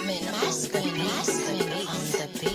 masculine on the beat.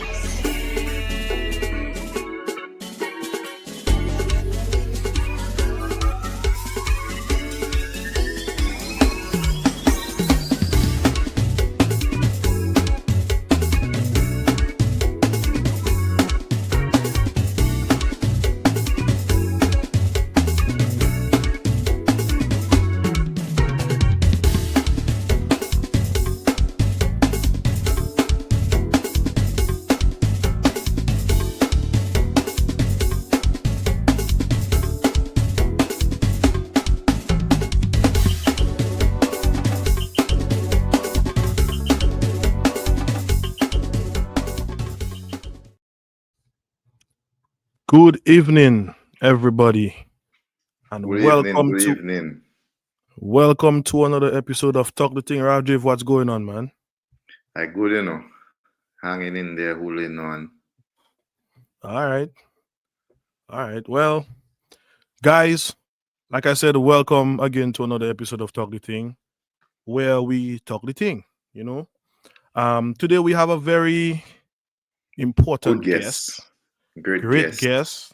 Good evening, everybody, and Good evening, good evening. welcome to another episode of Talk the Thing. Rajiv, what's going on, man? I good, hanging in there, holding on. All right. Well, guys, like I said, welcome again to another episode of Talk the Thing, where we talk the thing. Today we have a very important Good guest. great guest,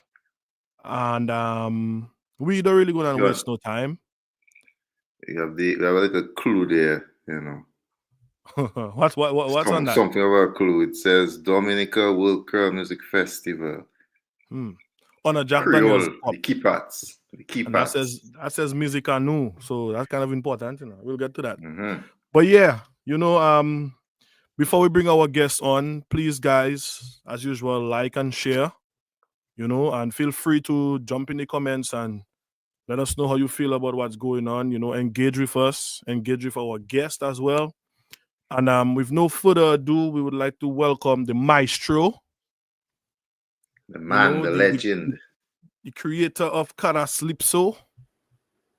and we don't really gonna waste no time. We have a little clue there, What's on that? Something of a clue. It says Dominica World Curl Music Festival. On a Jack Creole, Daniels pop. the key parts. And that says music new, so that's kind of important. We'll get to that. Mm-hmm. But yeah, before we bring our guests on, please, guys, as usual, like and share. And feel free to jump in the comments and let us know how you feel about what's going on. Engage with us, engage with our guest as well. And with no further ado, we would like to welcome the maestro, the man, the legend, the creator of Cadence-Lypso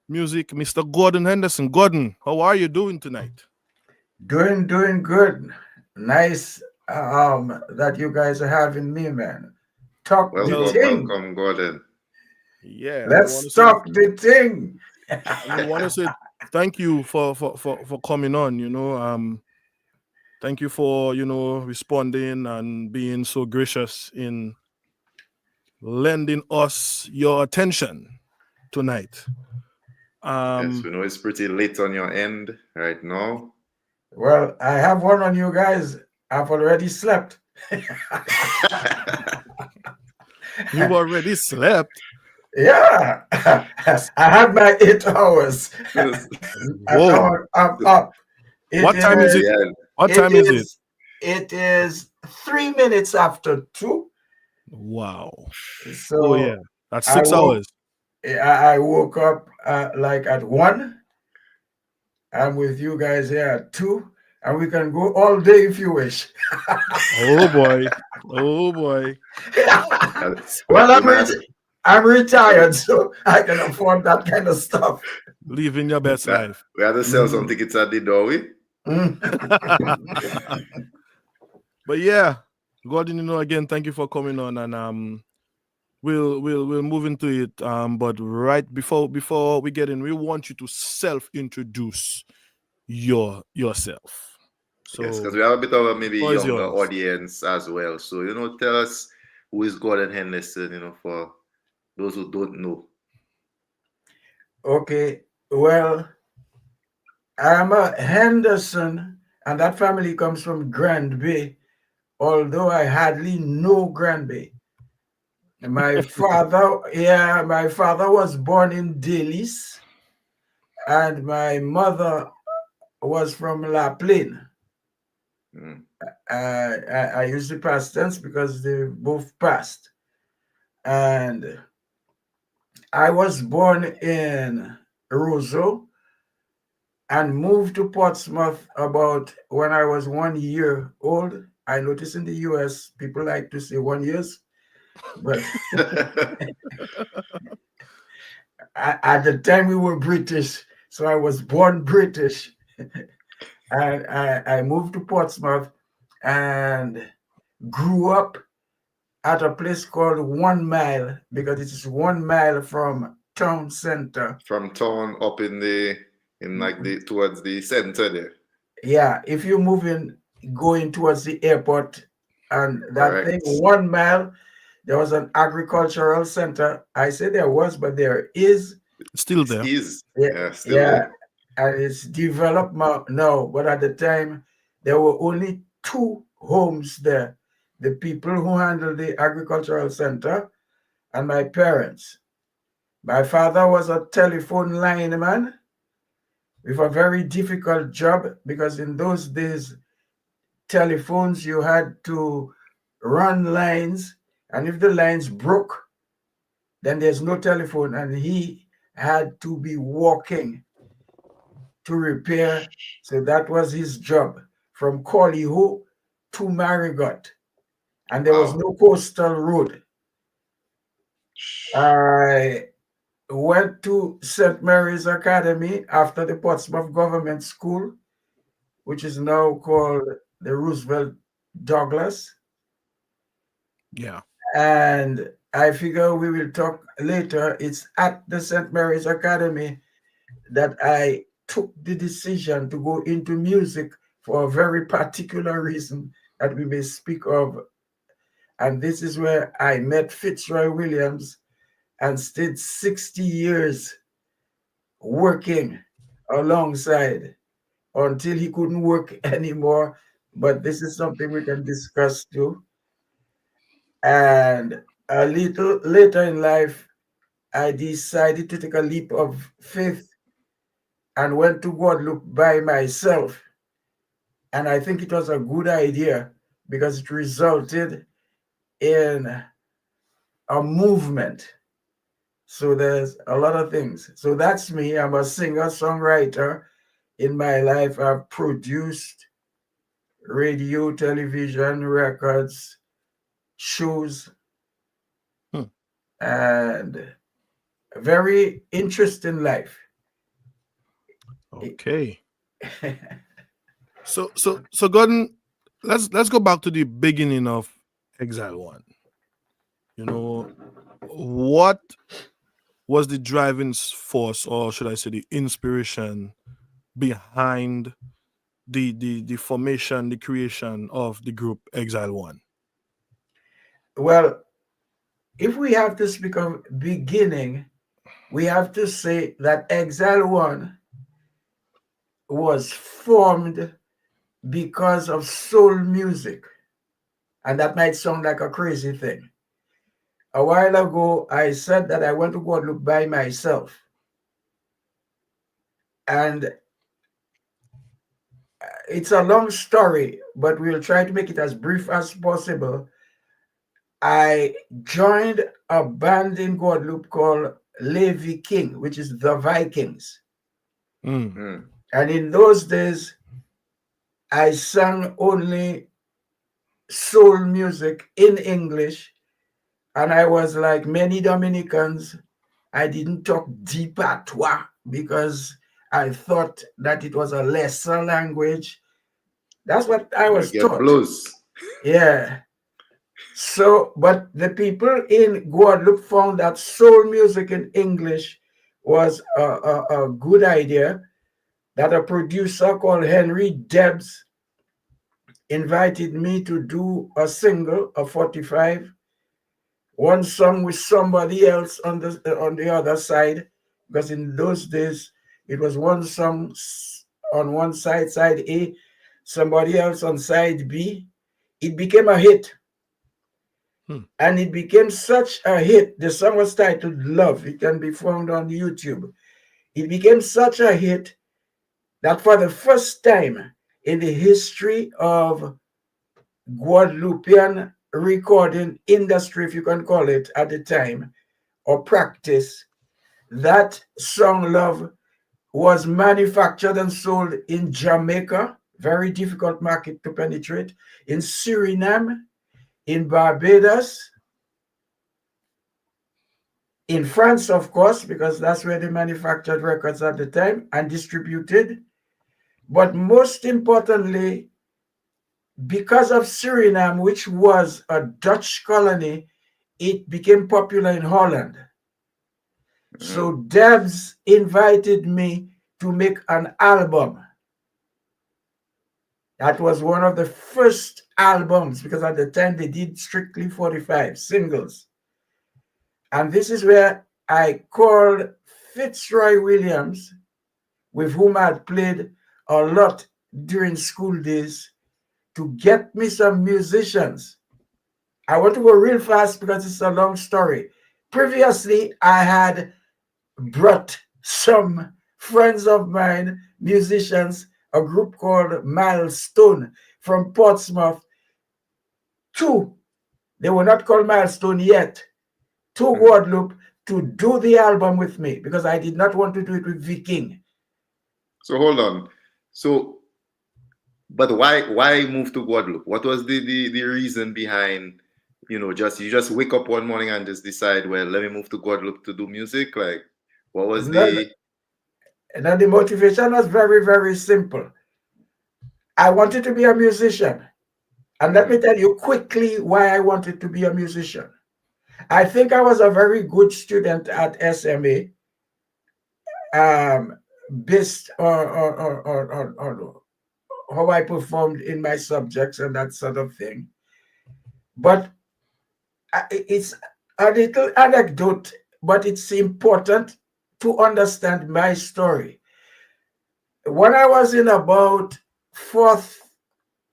music, Mr. Gordon Henderson. Gordon, how are you doing tonight? Doing good. Nice that you guys are having me, man. Talk the thing. Welcome, Gordon. Yeah. Let's talk the thing. I want to say thank you for coming on, thank you for, responding and being so gracious in lending us your attention tonight. Yes, we know it's pretty late on your end right now. Well, I have one on you guys. I've already slept. You've already slept? Yeah. I had my 8 hours. Whoa. I'm up. What time is it? Yeah. What time is it? It is 3 minutes after 2. Wow. So yeah, that's 6 hours. I woke up like at 1. I'm with you guys here at 2, and we can go all day if you wish. Oh boy. Well, I'm retired, so I can afford that kind of stuff. Living your best life. We have to sell some tickets at the doorway. But yeah, Gordon, again, thank you for coming on, and we'll move into it. But right before we get in, we want you to self-introduce yourself. So, yes, because we have a bit of a maybe younger audience as well. So tell us who is Gordon Henderson. For those who don't know. Okay, well, I'm a Henderson, and that family comes from Grand Bay, although I hardly know Grand Bay. My father was born in Delis, and my mother was from La Plaine. I use the past tense because they both passed. And I was born in Roseau and moved to Portsmouth about when I was 1 year old. I notice in the US, people like to say 1 year, but at the time we were British, so I was born British. And I moved to Portsmouth and grew up at a place called 1 Mile, because it is 1 mile from town center. From town up towards the center there. Yeah, if you move in going towards the airport. And that thing, Correct. 1 mile, there was an agricultural center. I say there was, but there is. Still It there. is. Yeah, Yeah, still yeah, there. and it's developed now. But at the time, there were only two homes there. The people who handled the agricultural center and my parents. My father was a telephone lineman with a very difficult job because in those days, telephones, you had to run lines, and if the lines broke, then there's no telephone, and he had to be walking to repair. So that was his job from Collyho to Marigot, and there was Wow. no coastal road. I went to St. Mary's Academy after the Portsmouth Government School, which is now called the Roosevelt Douglas. Yeah. And I figure we will talk later. It's at the St. Mary's Academy that I took the decision to go into music for a very particular reason that we may speak of. And this is where I met Fitzroy Williams and stayed 60 years working alongside until he couldn't work anymore. But this is something we can discuss too. And a little later in life, I decided to take a leap of faith and went to Guadeloupe by myself. And I think it was a good idea because it resulted in a movement. So there's a lot of things. So that's me. I'm a singer, songwriter. In my life, I've produced radio, television, records, shows, Hmm. and a very interesting life. Okay. So Gordon, let's go back to the beginning of Exile One. You know, what was the driving force, or should I say the inspiration behind the formation, the creation of the group Exile One? Well, if we have to speak of beginning, we have to say that Exile One was formed because of soul music. And that might sound like a crazy thing. A while ago, I said that I went to Guadeloupe by myself. And it's a long story, but we'll try to make it as brief as possible. I joined a band in Guadeloupe called Levy King, which is the Vikings. Mm. And in those days, I sang only soul music in English. And I was like many Dominicans, I didn't talk deep patois because I thought that it was a lesser language. That's what I was Get taught. blues. Yeah. So, but the people in Guadeloupe found that soul music in English was a good idea. That a producer called Henry Debs invited me to do a single, a 45, one song with somebody else on the other side, because in those days it was one song on one side, side A, somebody else on side B. It became a hit. And it became such a hit. The song was titled Love. It can be found on YouTube. It became such a hit that for the first time in the history of Guadeloupean recording industry, if you can call it at the time, or practice, that song Love was manufactured and sold in Jamaica, very difficult market to penetrate, in Suriname, in Barbados, in France, of course, because that's where they manufactured records at the time and distributed. But most importantly, because of Suriname, which was a Dutch colony, it became popular in Holland. So Debs invited me to make an album. That was one of the first albums, because at the time they did strictly 45 singles. And this is where I called Fitzroy Williams, with whom I had played a lot during school days, to get me some musicians. I want to go real fast because it's a long story. Previously, I had brought some friends of mine, musicians, a group called Milestone from Portsmouth, they were not called Milestone yet, to Guadeloupe to do the album with me, because I did not want to do it with V King. So hold on. So, but why move to Guadeloupe? What was the reason behind, you just wake up one morning and just decide, well, let me move to Guadeloupe to do music? Like, what was the... And then the motivation was very, very simple. I wanted to be a musician. And let me tell you quickly why I wanted to be a musician. I think I was a very good student at SMA, based on how I performed in my subjects and that sort of thing. But it's a little anecdote, but it's important to understand my story. When I was in about fourth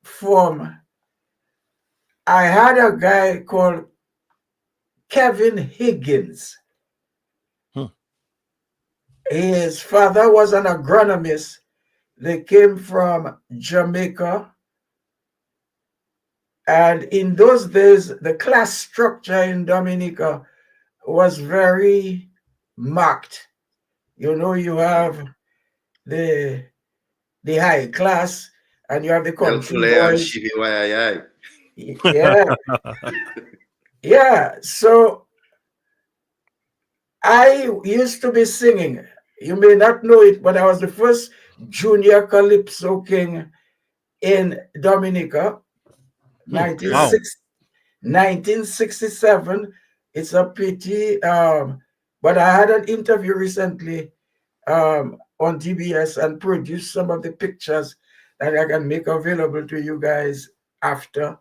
form, I had a guy called Kevin Higgins. His father was an agronomist. They came from Jamaica. And in those days, the class structure in Dominica was very marked. You have the high class and you have the country boys. Yeah. Yeah. So I used to be singing. You may not know it, but I was the first junior calypso king in Dominica. 1967. It's a pity. But I had an interview recently on TBS and produced some of the pictures that I can make available to you guys after.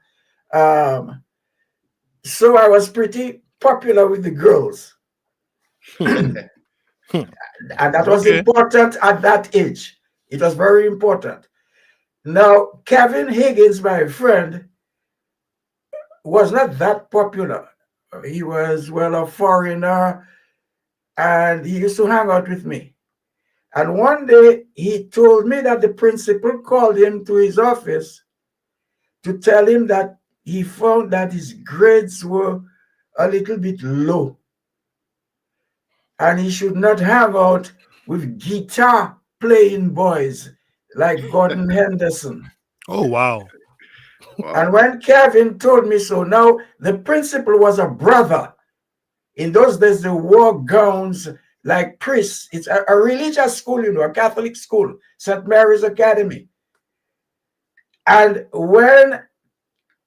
So I was pretty popular with the girls. And that was important at that age. It was very important. Now, Kevin Higgins, my friend, was not that popular. He was, a foreigner, and he used to hang out with me. And one day, he told me that the principal called him to his office to tell him that he found that his grades were a little bit low, and he should not hang out with guitar playing boys like Gordon Henderson. Oh, wow. And when Kevin told me so, now the principal was a brother. In those days, they wore gowns like priests. It's a religious school, a Catholic school, St. Mary's Academy. And when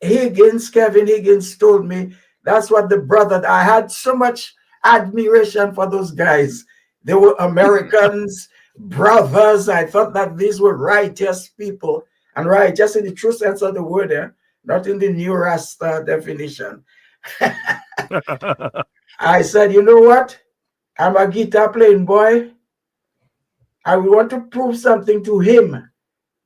Kevin Higgins told me, that's what the brother, I had so much admiration for those guys. They were Americans, brothers. I thought that these were righteous people, and righteous in the true sense of the word, not in the New Rasta definition. I said, you know what? I'm a guitar playing boy. I want to prove something to him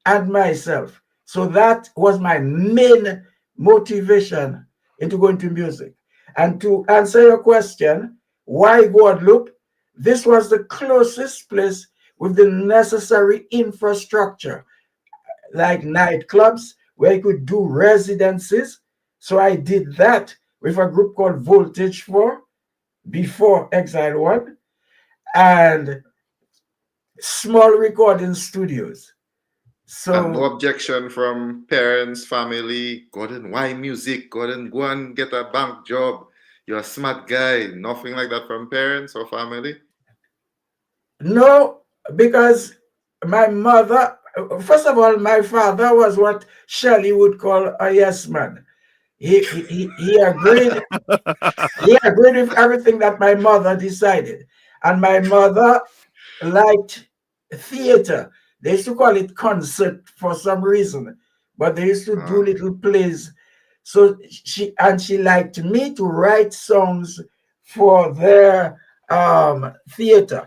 and myself. So that was my main motivation into going to music. And to answer your question, why Guadeloupe? This was the closest place with the necessary infrastructure, like nightclubs where you could do residencies. So I did that with a group called Voltage 4 before Exile 1, and small recording studios. So and no objection from parents, family. Gordon, why music? Gordon, go and get a bank job. You're a smart guy. Nothing like that from parents or family? No, because my mother, first of all, my father was what Shelley would call a yes man. He agreed. He agreed with everything that my mother decided. And my mother liked theater. They used to call it concert for some reason. but they used to do Uh, little plays. So she liked me to write songs for their theater.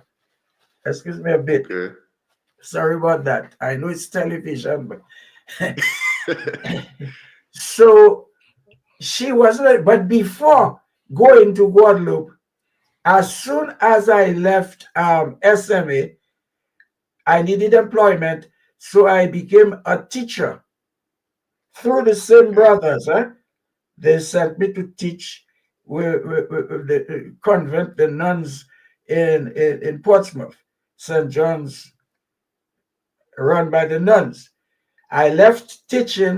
Excuse me a bit. okay. Sorry about that. I know it's television, but so she was like, but before going to Guadeloupe, as soon as I left SMA, I needed employment, so I became a teacher through the same Okay. brothers. They sent me to teach with the convent, the nuns in Portsmouth, St. John's, run by the nuns. I left teaching,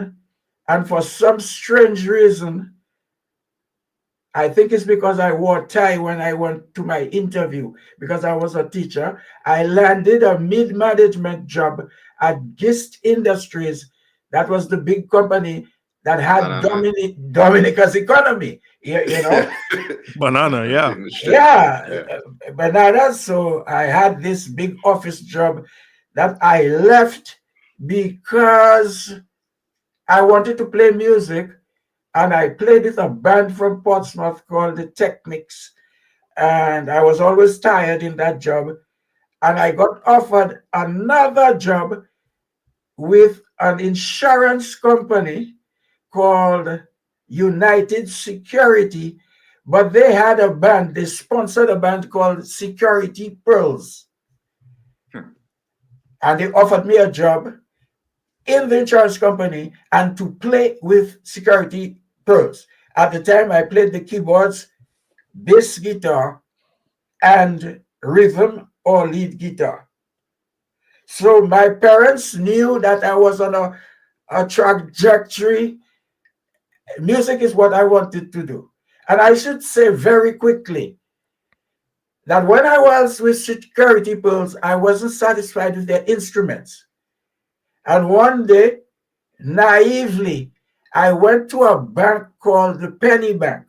and for some strange reason, I think it's because I wore a tie when I went to my interview, because I was a teacher. I landed a mid-management job at Gist Industries. That was the big company that had Banana. Dominica's economy, you know? Banana, yeah. In the strip. Yeah, Yeah. bananas. So I had this big office job that I left because I wanted to play music, and I played with a band from Portsmouth called the Technics. And I was always tired in that job. And I got offered another job with an insurance company called United Security, but they had a band, they sponsored a band called Security Pearls. Hmm. And they offered me a job in the insurance company and to play with Security Pearls. At the time, I played the keyboards, bass guitar, and rhythm or lead guitar. So my parents knew that I was on a trajectory. Music is what I wanted to do. And I should say very quickly that when I was with Security Pearls, I wasn't satisfied with their instruments. And one day, naively, I went to a bank called the Penny Bank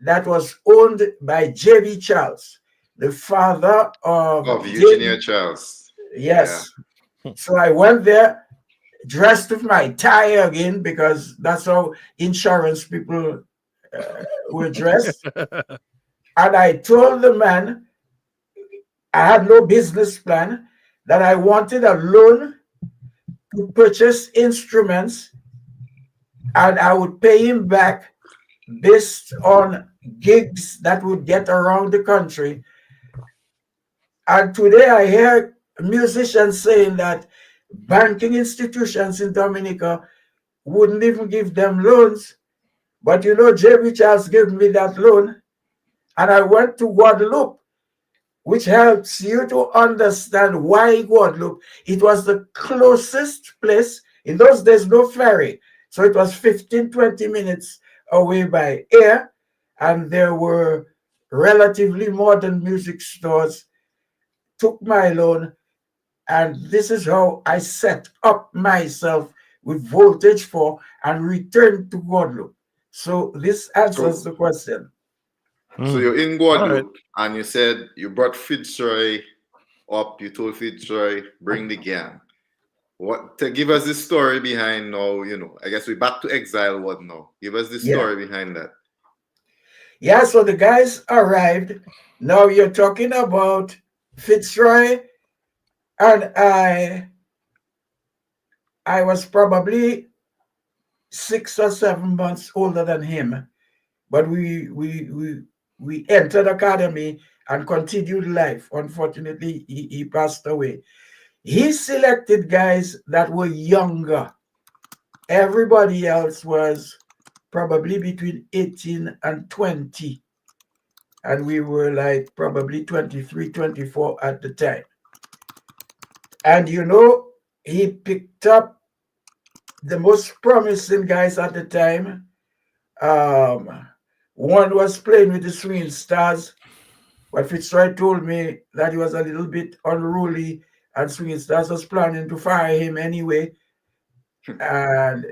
that was owned by J.B. Charles, the father of Of Eugenia J.B. Charles. Yeah. Yes. So I went there dressed with my tie again because that's how insurance people were dressed. And I told the man I had no business plan, that I wanted a loan to purchase instruments, and I would pay him back based on gigs that would get around the country. And today I hear musicians saying that banking institutions in Dominica wouldn't even give them loans. But you know, J.B. Charles gave me that loan, and I went to Guadeloupe, which helps you to understand why Guadeloupe. It was the closest place. In those days, no ferry. So it was 15, 20 minutes away by air, and there were relatively modern music stores. Took my loan, and this is how I set up myself with Voltage 4 and returned to Guadeloupe. So this answers So the question. so you're in All right. Guadeloupe and you said you brought Fitzroy up, you told Fitzroy, bring the gang. What to give us the story behind now, I guess we're back to exile what now. Give us the Yeah. story behind that. Yeah, so the guys arrived. Now you're talking about Fitzroy, and I was probably 6 or 7 months older than him, but we entered academy and continued life. Unfortunately, he passed away. He selected guys that were younger. Everybody else was probably between 18 and 20. And we were like probably 23, 24 at the time. And you know, he picked up the most promising guys at the time. One was playing with the Swinging Stars, but Fitzroy told me that he was a little bit unruly, and Swinging Stars was planning to fire him anyway. And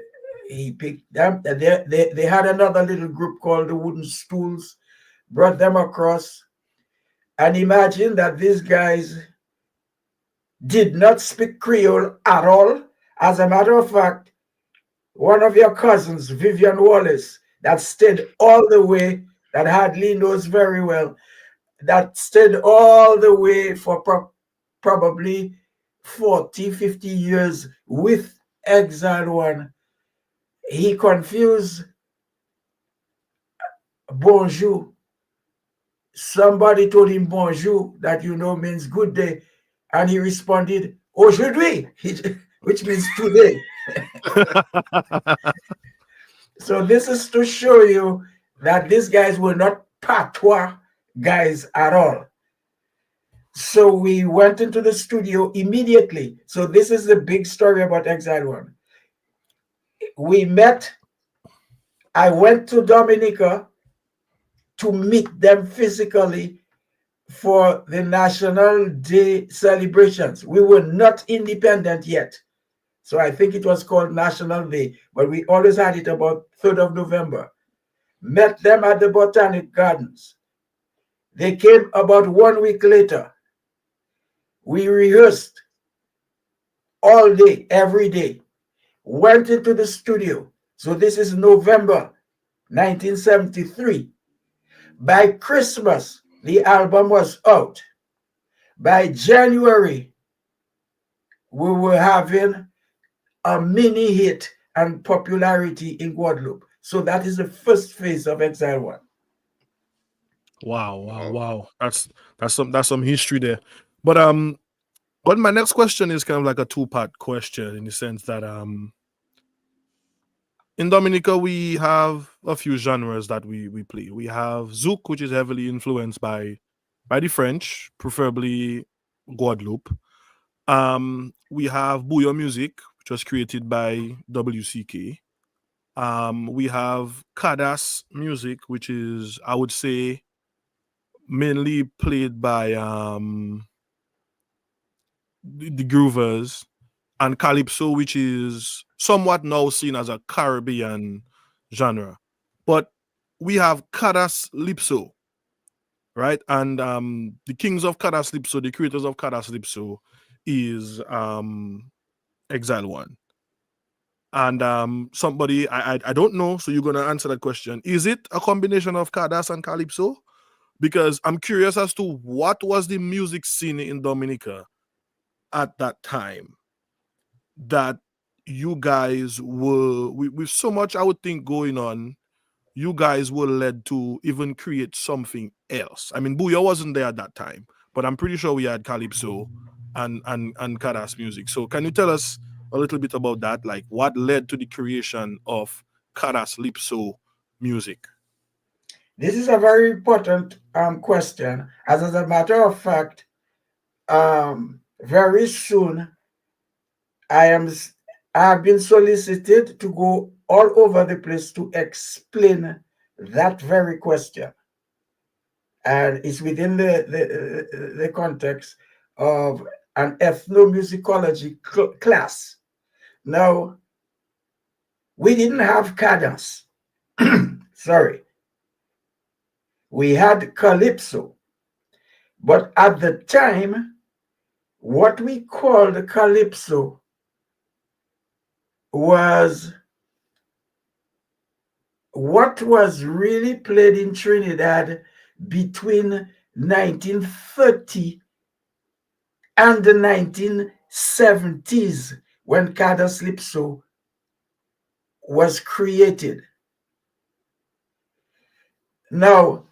he picked them. They had another little group called the Wooden Stools, brought them across. And imagine that these guys did not speak Creole at all. As a matter of fact, one of your cousins, Vivian Wallace, that stayed all the way, that hardly knows very well, that stayed all the way for probably 40, 50 years with Exile One. He confused bonjour. Somebody told him bonjour, that means good day. And he responded, aujourd'hui, which means today. So this is to show you that these guys were not patois guys at all. So we went into the studio immediately. So this is the big story about Exile One. We met. I went to Dominica to meet them physically for the National Day celebrations. We were not independent yet. So I think it was called National Day, but we always had it about 3rd of November. Met them at the Botanic Gardens. They came about 1 week later. We rehearsed all day, every day. Went into the studio. So this is November 1973. By Christmas, the album was out. By January, we were having a mini hit and popularity in Guadeloupe. So that is the first phase of Exile One. Wow. That's some history there. But my next question is kind of like a two-part question, in the sense that in Dominica we have a few genres that we play. We have Zouk, which is heavily influenced by the French, preferably Guadeloupe. We have Bouillon music, which was created by WCK. We have Cadence music, which is, I would say, mainly played by the groovers, and Calypso, which is somewhat now seen as a Caribbean genre. But we have Cadence-Lypso, right? And the kings of Cadence-Lypso, the creators of Cadence-Lypso, is Exile One. And somebody, I don't know, so you're going to answer that question. Is it a combination of Cadence and Calypso? Because I'm curious as to what was the music scene in Dominica at that time that you guys were, with so much, I would think, going on, you guys were led to even create something else. I mean, Booyah wasn't there at that time, but I'm pretty sure we had Calypso and Cadence music. So can you tell us a little bit about that? Like, what led to the creation of Cadence-Lypso music? This is a very important question. As a matter of fact, very soon I have been solicited to go all over the place to explain that very question. And it's within the context of an ethnomusicology class. Now, we didn't have cadence. Sorry. We had Calypso. But at the time, what we called Calypso was what was really played in Trinidad between 1930 and the 1970s, when Cadence-Lypso was created. Now,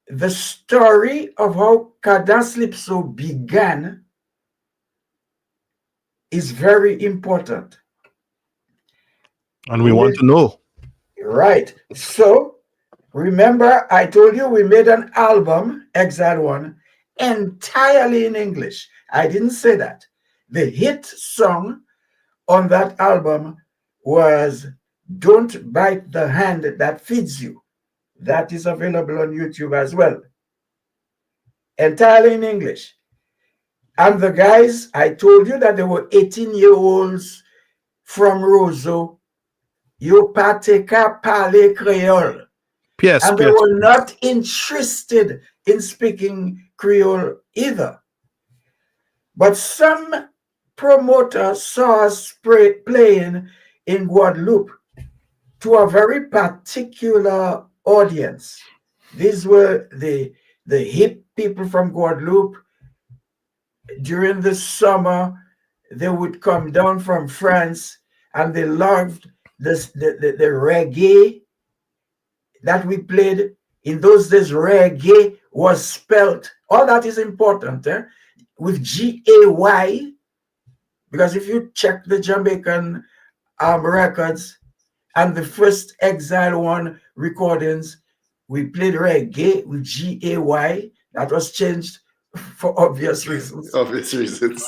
the story of how Cadence-Lypso began is very important. And we want to know. Right. So, remember, I told you we made an album, Exile One, entirely in English. I didn't say that. The hit song on that album was Don't Bite the Hand That Feeds You. That is available on YouTube as well. Entirely in English. And the guys, I told you that they were 18-year-olds from Roseau. You pateka parle Creole. Yes, And they were not interested in speaking Creole either. But some promoter saw us playing in Guadeloupe to a very particular audience. These were the hip people from Guadeloupe. During the summer, they would come down from France and they loved the reggae that we played. In those days, reggae was spelt, all that is important, with Gay, because if you check the Jamaican records and the first Exile One recordings, we played reggae with Gay. That was changed for obvious reasons. Obvious reasons.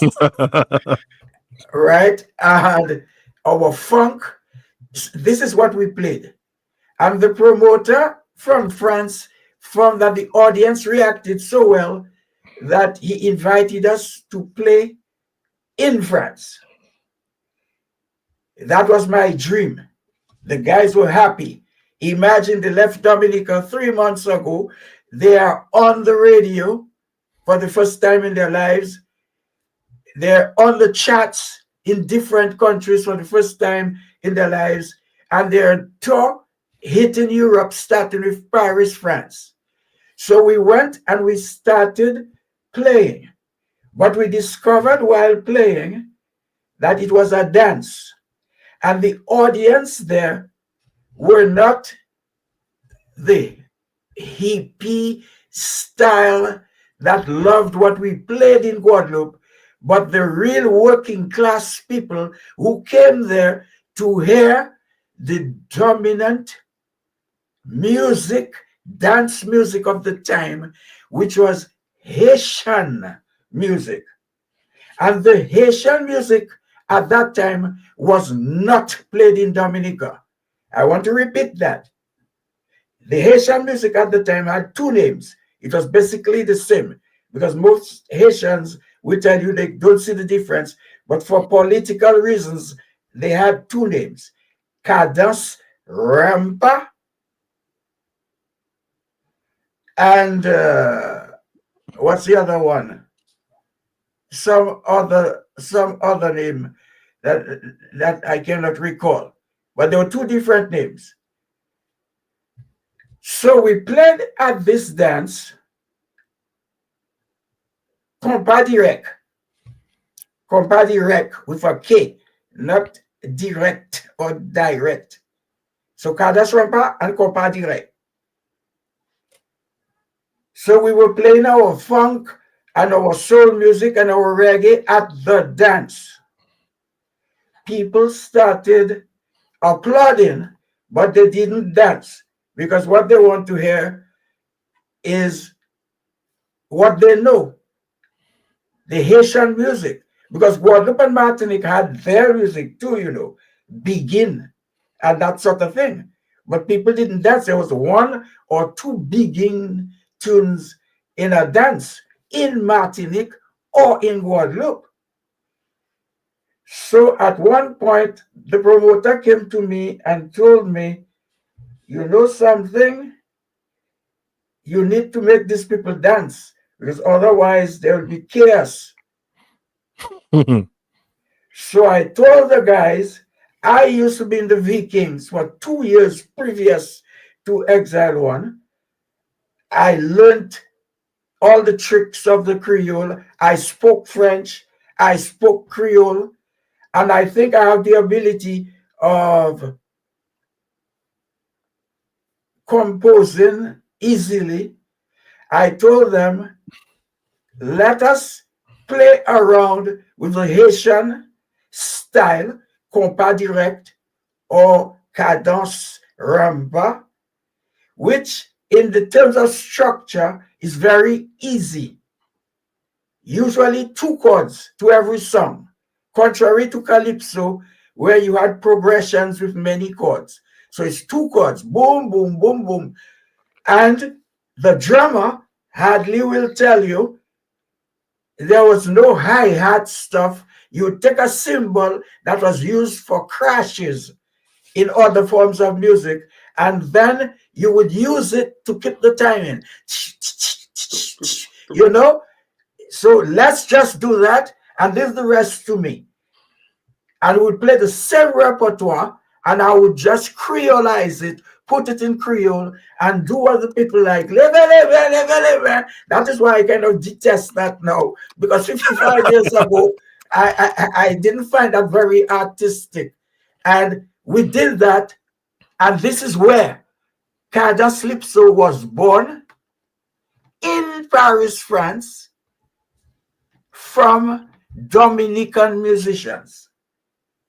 Right? And our funk, this is what we played. And the promoter from France found that the audience reacted so well that he invited us to play in France. That was my dream. The guys were happy. Imagine they left Dominica 3 months ago. They are on the radio for the first time in their lives. They're on the charts in different countries for the first time in their lives. And their tour hitting Europe, starting with Paris, France. So we went and we started playing. But we discovered while playing that it was a dance. And the audience there were not the hippie style that loved what we played in Guadeloupe, but the real working class people who came there to hear the dominant music, dance music of the time, which was Haitian music. And the Haitian music at that time was not played in Dominica. I want to repeat that. The Haitian music at the time had two names. It was basically the same because most Haitians will tell you they don't see the difference, but for political reasons, they had two names. Cadence-Rampa and what's the other one? Some other name that I cannot recall. But there were two different names. So we played at this dance, compas direct with a K, not direct or direct. So cadence rampa and compas direct. So we were playing our funk and our soul music and our reggae at the dance. People started applauding, but they didn't dance because what they want to hear is what they know, the Haitian music. Because Guadeloupe and Martinique had their music too, you know, begin and that sort of thing. But people didn't dance. There was one or two begin tunes in a dance in Martinique or in Guadeloupe. So at one point, the promoter came to me and told me, you know something? You need to make these people dance because otherwise there will be chaos. So I told the guys, I used to be in the Vikings for 2 years previous to Exile One. I learned all the tricks of the Creole. I spoke French. I spoke Creole. And I think I have the ability of composing easily. I told them, let us play around with the Haitian style, compas direct or cadence rampa, which in the terms of structure is very easy. Usually 2 chords to every song, contrary to Calypso, where you had progressions with many chords. So it's 2 chords, boom, boom, boom, boom. And the drummer hardly will tell you there was no hi-hat stuff. You take a cymbal that was used for crashes in other forms of music, and then you would use it to keep the timing. You know? So let's just do that and leave the rest to me. And we'll play the same repertoire and I would just creolize it, put it in Creole, and do what the people like. Live, live, live, live. That is why I kind of detest that now, because 55 years ago, I didn't find that very artistic. And we did that, and this is where Cadence-Lypso was born in Paris, France, from Dominican musicians.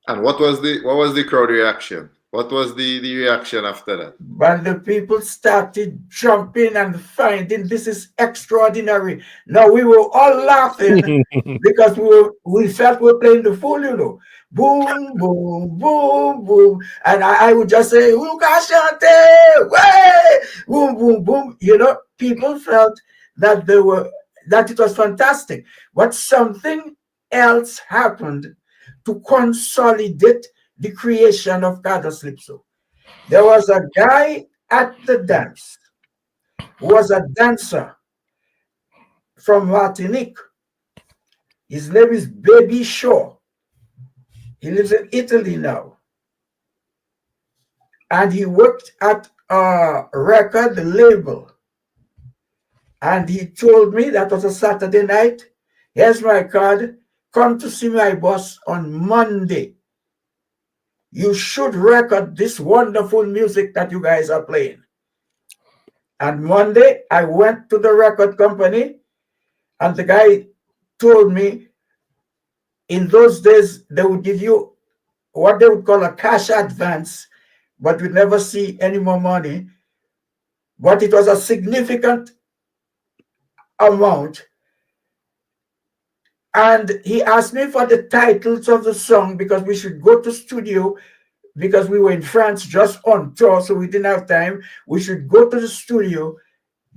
And what was the crowd reaction? What was the reaction after that? But the people started jumping and finding this is extraordinary. Now we were all laughing because we felt we were playing the fool, you know. Boom, boom, boom, boom. And I would just say, Ukashante, way, boom, boom, boom. You know, people felt that that it was fantastic. But something else happened to consolidate the creation of Cadence-Lypso. There was a guy at the dance who was a dancer from Martinique. His name is Baby Shaw. He lives in Italy now. And he worked at a record label. And he told me, that was a Saturday night, here's my card, come to see my boss on Monday. You should record this wonderful music that you guys are playing. And Monday, I went to the record company, and the guy told me in those days they would give you what they would call a cash advance, but you'd never see any more money. But it was a significant amount. And he asked me for the titles of the song because we should go to studio, because we were in France just on tour, so we didn't have time. We should go to the studio.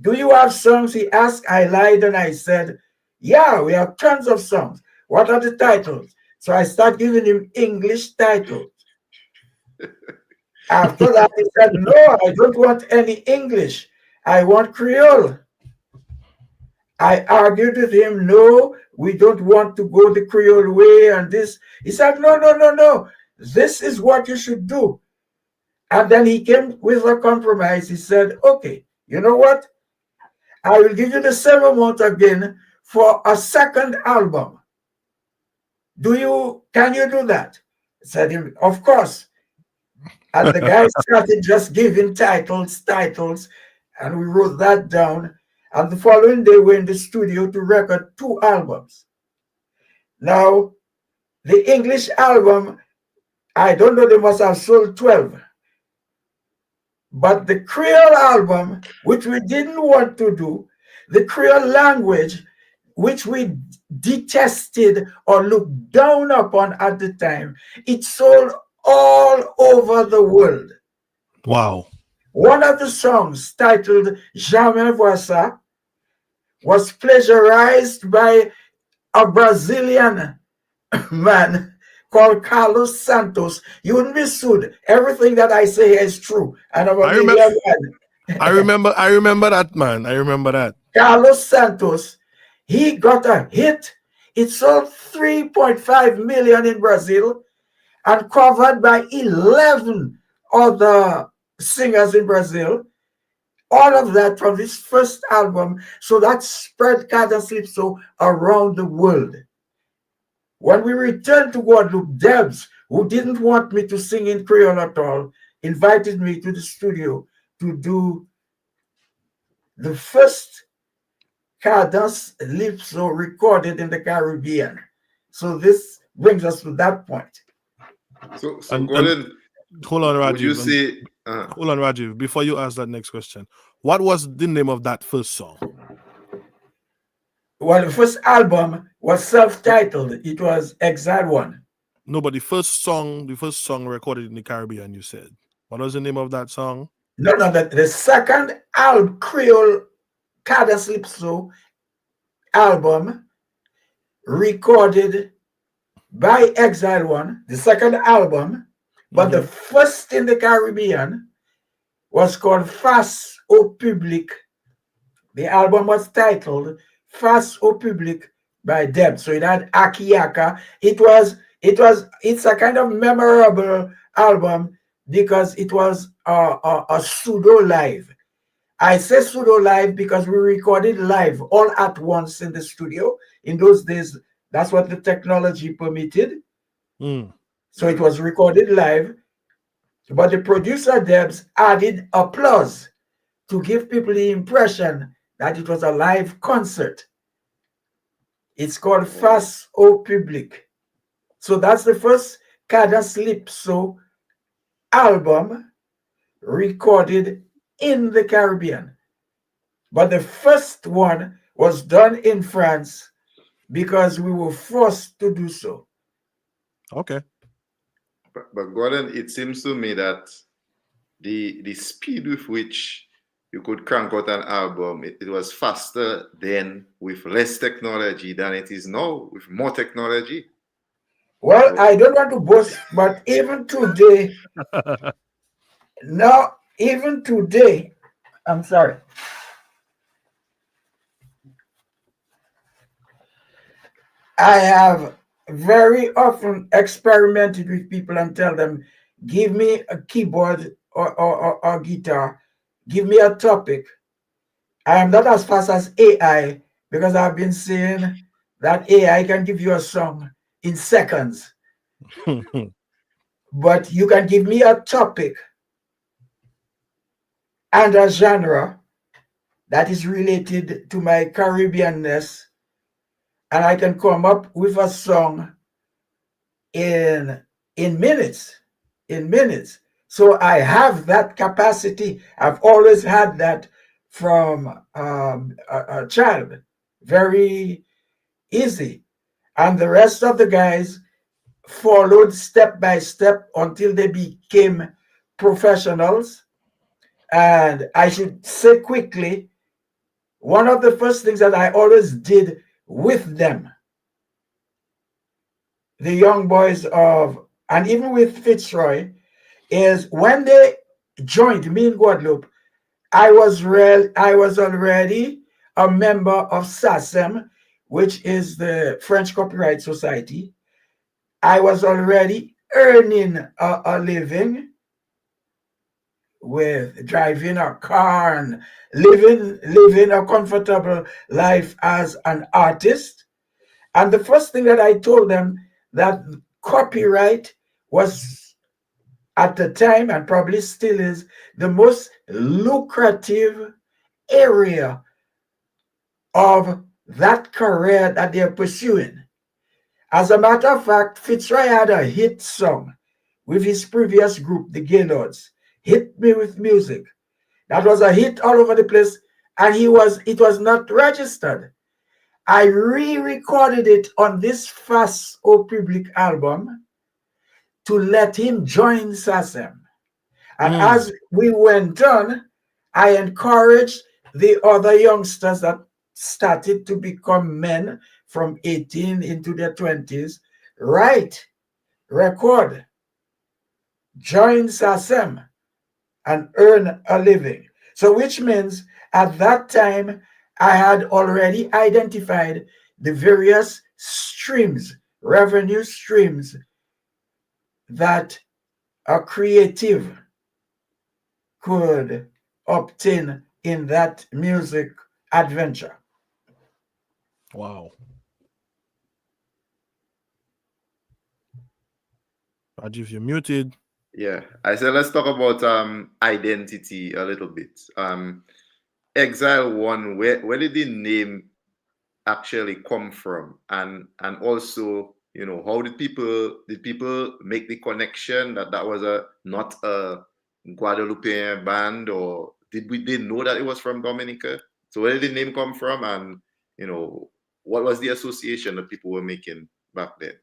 Do you have songs? He asked. I lied and I said, yeah, we have tons of songs. What are the titles? So I started giving him English titles. After that, he said, no, I don't want any English. I want Creole. I argued with him, no, we don't want to go the Creole way and this. He said, no, no, no, no. This is what you should do. And then he came with a compromise. He said, okay, you know what? I will give you the same amount again for a second album. Can you do that? I said, of course. And the guy started just giving titles, and we wrote that down. And the following day, we're in the studio to record 2 albums. Now, the English album, I don't know, they must have sold 12. But the Creole album, which we didn't want to do, the Creole language, which we detested or looked down upon at the time, it sold all over the world. Wow. One of the songs, titled Jamais Voir Ça, was plagiarized by a Brazilian man called Carlos Santos. You wouldn't be sued. Everything that I say here is true. And I remember that, man. I remember that. Carlos Santos, he got a hit. It sold 3.5 million in Brazil and covered by 11 other singers in Brazil. All of that from this first album. So that spread Cadence-Lypso around the world. When we returned to Guadeloupe, Debs, who didn't want me to sing in Creole at all, invited me to the studio to do the first Cadence-Lypso recorded in the Caribbean. So this brings us to that point. So Gordon, hold on, Rajiv. Would you say? Hold on, Rajiv. Before you ask that next question, what was the name of that first song? Well, the first album was self-titled. It was Exile 1. No, but the first song recorded in the Caribbean, you said. What was the name of that song? No, the second album, Creole Cadence-Lypso album, recorded by Exile 1, the second album, but the first in the Caribbean was called Face au Public. The album was titled Face au Public by Deb. So it had Akiaka. It's a kind of memorable album because it was a pseudo live. I say pseudo live because we recorded live all at once in the studio. In those days, that's what the technology permitted. Mm. So it was recorded live, but the producer Debs added applause to give people the impression that it was a live concert. It's called Face au Public. So that's the first Cadence-Lypso album recorded in the Caribbean. But the first one was done in France because we were forced to do so. Okay. But Gordon, it seems to me that the speed with which you could crank out an album, it was faster then with less technology than it is now with more technology. Well, I don't want to boast, but even today, now, even today, I'm sorry. I have very often experimented with people and tell them, give me a keyboard or guitar, give me a topic. I am not as fast as AI because I've been saying that AI can give you a song in seconds, but you can give me a topic and a genre that is related to my Caribbeanness, and I can come up with a song in minutes. In minutes. So I have that capacity. I've always had that from a child. Very easy. And the rest of the guys followed step by step until they became professionals. And I should say quickly, one of the first things that I always did with them, the young boys of, and even with Fitzroy, is when they joined me in Guadeloupe, I was already a member of SACEM, which is the French Copyright Society. I was already earning a living with driving a car and living a comfortable life as an artist. And the first thing that I told them, that copyright was at the time, and probably still is, the most lucrative area of that career that they're pursuing. As a matter of fact, Fitzroy had a hit song with his previous group, the Gaylords, Hit Me With Music. That was a hit all over the place, and it was not registered. I re-recorded it on this Face au Public album to let him join SACEM. And as we went on, I encouraged the other youngsters that started to become men from 18 into their 20s, write, record, join SACEM, and earn a living. So which means at that time, I had already identified the various streams, revenue streams, that a creative could obtain in that music adventure. Wow. Rajiv, you're muted. Yeah, I said let's talk about identity a little bit. Exile One, where did the name actually come from, and also, you know, how did people make the connection that that was a not a Guadeloupean band, or they know that it was from Dominica? So where did the name come from, and you know, what was the association that people were making back then?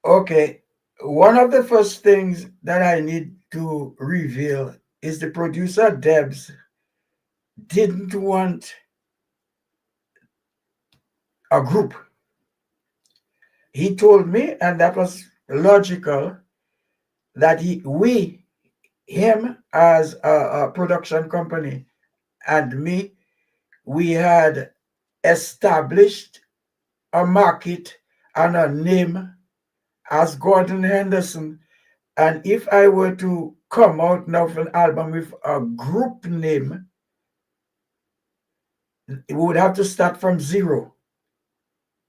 Okay, one of the first things that I need to reveal is the producer Debs didn't want a group. He told me, and that was logical, that him as a production company and me, we had established a market and a name as Gordon Henderson And if I were to come out now with an album with a group name, it would have to start from zero.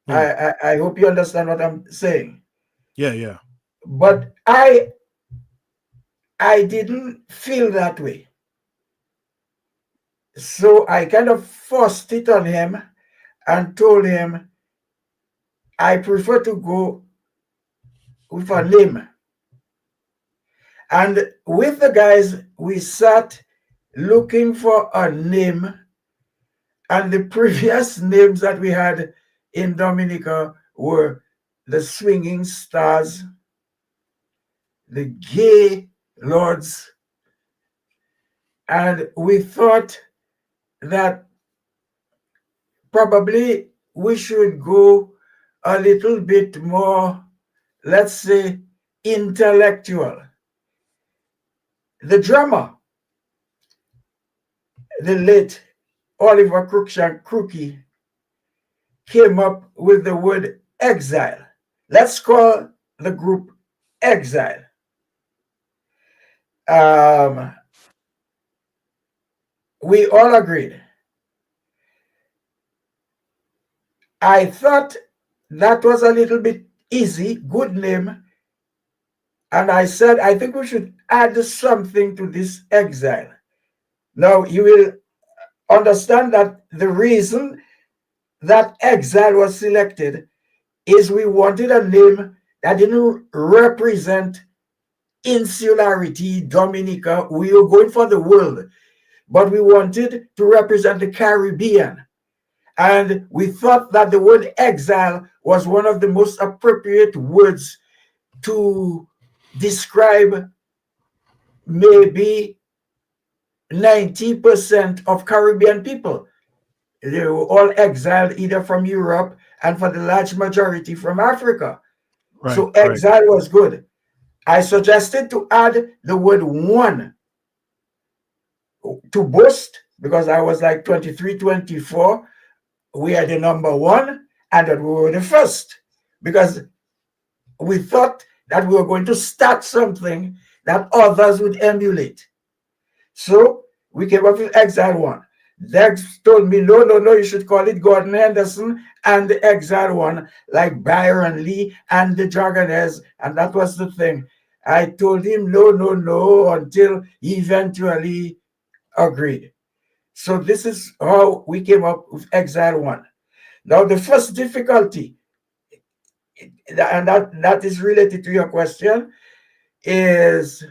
I hope you understand what I'm saying. Yeah. But I didn't feel that way. So I kind of forced it on him and told him I prefer to go with a name. And with the guys, we sat looking for a name. And the previous names that we had in Dominica were the Swinging Stars, the Gay Lords. And we thought that probably we should go a little bit more, let's say, intellectual. The drummer, the late Oliver Cruikshank Crookie, came up with the word exile. Let's call the group Exile. We all agreed. I thought that was a little bit easy, good name. And I said, I think we should add something to this exile. Now, you will understand that the reason that exile was selected is we wanted a name that didn't represent insularity, Dominica. We were going for the world, but we wanted to represent the Caribbean. And we thought that the word exile was one of the most appropriate words to describe maybe 90% of Caribbean people. They were all exiled either from Europe and for the large majority from Africa. Right, so exile was good. I suggested to add the word one to boast, because I was like 23, 24. We are the number one and that we were the first, because we thought that we were going to start something that others would emulate. So we came up with Exile One. Dex told me, no, you should call it Gordon Henderson and the Exile One, like Byron Lee and the Dragoners, and that was the thing. I told him no, until he eventually agreed. So this is how we came up with Exile One. Now the first difficulty, and that is related to your question, is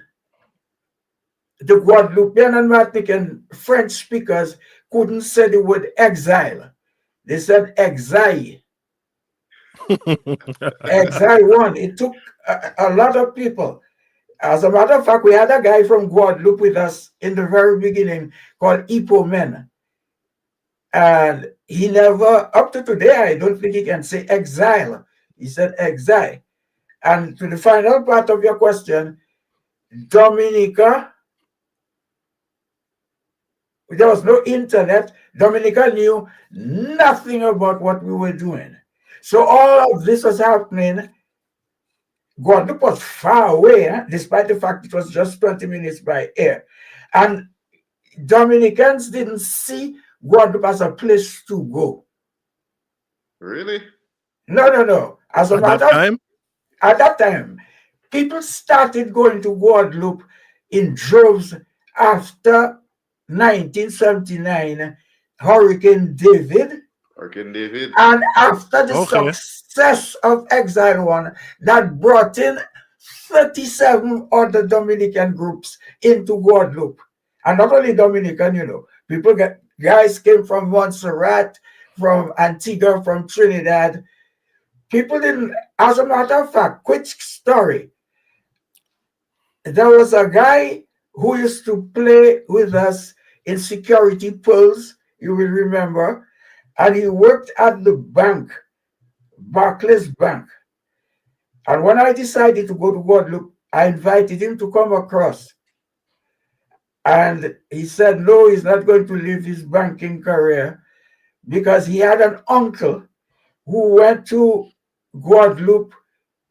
the Guadeloupean and Martinican French speakers couldn't say the word exile. They said exile. Exile One. It took a lot of people. As a matter of fact, we had a guy from Guadeloupe with us in the very beginning called Ipo Men. And he never, up to today, I don't think he can say exile. He said exile. And to the final part of your question, Dominica, there was no internet. Dominica knew nothing about what we were doing. So all of this was happening. Guadeloupe was far away, despite the fact it was just 20 minutes by air. And Dominicans didn't see Guadeloupe as a place to go. Really? No. As a matter of time, at that time, people started going to Guadeloupe in droves after 1979, Hurricane David. And after the success of Exile One, that brought in 37 other Dominican groups into Guadeloupe. And not only Dominican, guys came from Montserrat, from Antigua, from Trinidad. People didn't, as a matter of fact, quick story. There was a guy who used to play with us in security pulls, you will remember, and he worked at the bank, Barclays Bank. And when I decided to go to Guadeloupe, I invited him to come across. And he said, no, he's not going to leave his banking career, because he had an uncle who went to Guadeloupe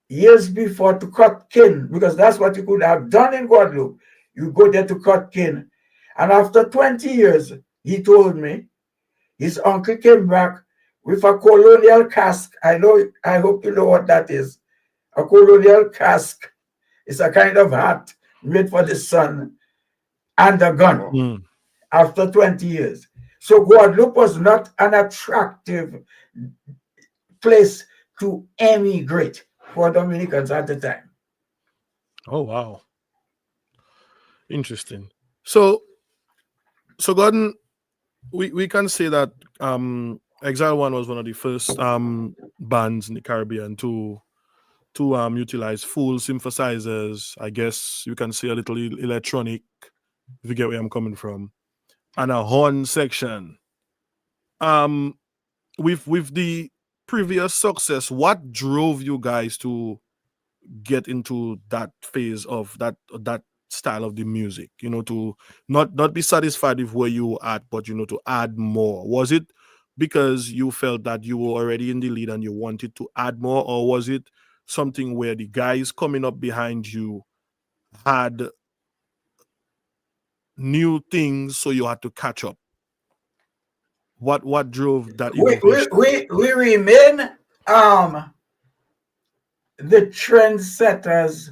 years before to cut kin, because that's what you could have done in Guadeloupe. You go there to cut kin. And after 20 years, he told me, his uncle came back with a colonial cask. I hope you know what that is. A colonial cask is a kind of hat made for the sun and a gun Mm. after 20 years. So Guadeloupe was not an attractive place to emigrate for Dominicans at the time. Oh wow, interesting. So Gordon, we can say that Exile One was one of the first bands in the Caribbean to utilize full synthesizers. I guess you can say a little electronic, if you get where I'm coming from, and a horn section. Um, with the previous success, what drove you guys to get into that phase of that style of the music? You know, to not be satisfied with where you were at, but to add more. Was it because you felt that you were already in the lead and you wanted to add more, or was it something where the guys coming up behind you had new things, so you had to catch up? What drove that We we innovation? we, we remain the trendsetters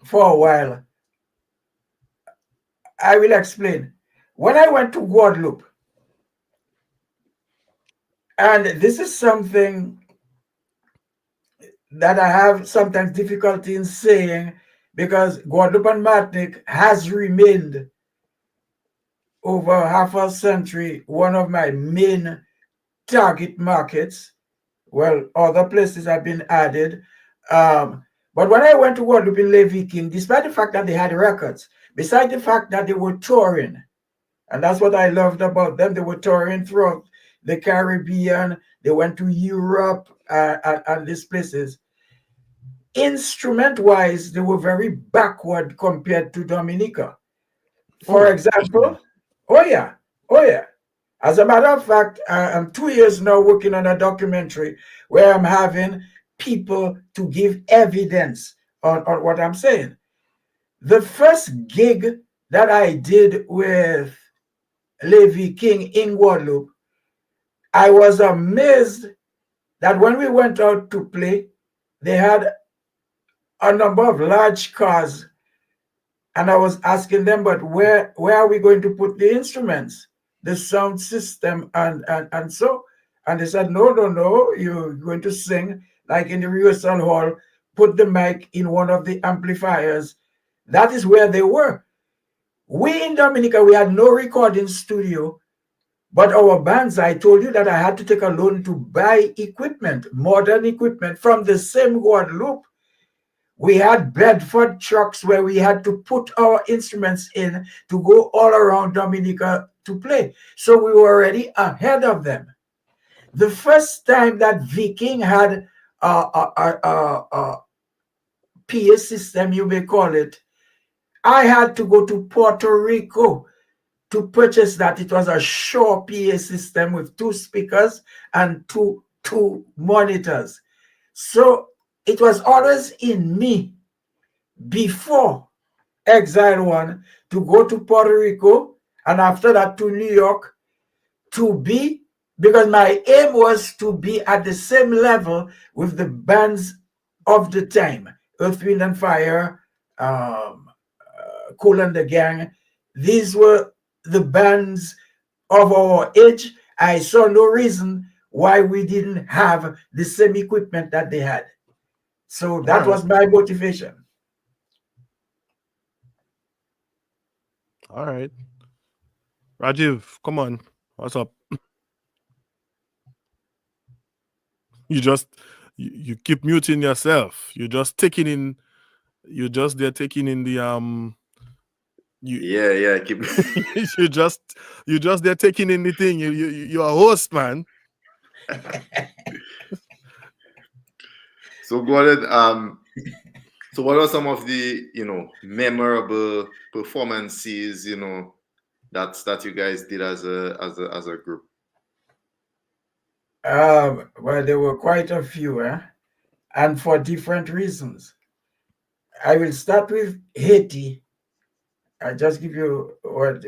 for a while. I will explain. When I went to Guadeloupe, and this is something that I have sometimes difficulty in saying, because Guadeloupe and Martinique has remained over half a century one of my main target markets. Well, other places have been added. But when I went to Guadeloupe in Levy King, despite the fact that they had records, besides the fact that they were touring, and that's what I loved about them, they were touring throughout the Caribbean, they went to Europe and these places. Instrument-wise, they were very backward compared to Dominica. For Oh, example, oh yeah, oh yeah. As a matter of fact, I'm 2 years now working on a documentary where I'm having people to give evidence on what I'm saying. The first gig that I did with Levy King in Guadeloupe, I was amazed that when we went out to play, they had a number of large cars. And I was asking them, but where are we going to put the instruments, the sound system, and so? And they said, no, you're going to sing like in the rehearsal hall, put the mic in one of the amplifiers. That is where they were. We in Dominica, we had no recording studio, but our bands, I told you that I had to take a loan to buy equipment, modern equipment from the same Guadeloupe. We had Bedford trucks where we had to put our instruments in to go all around Dominica to play. So we were already ahead of them. The first time that Viking had a PA system, you may call it, I had to go to Puerto Rico to purchase that. It was a Shaw PA system with 2 speakers and two monitors. So it was always in me before Exile One to go to Puerto Rico and after that to New York to be, because my aim was to be at the same level with the bands of the time, Earth, Wind and Fire, Kool and the Gang. These were the bands of our age. I saw no reason why we didn't have the same equipment that they had. So that was my motivation. All right. Rajiv, come on. What's up? You keep muting yourself. You're just there taking in the Yeah. Keep. you just there taking in the thing. You're a host, man. So Gordon, so what are some of the memorable performances that you guys did as a group? Well, there were quite a few. and for different reasons. I will start with Haiti. I just give you what.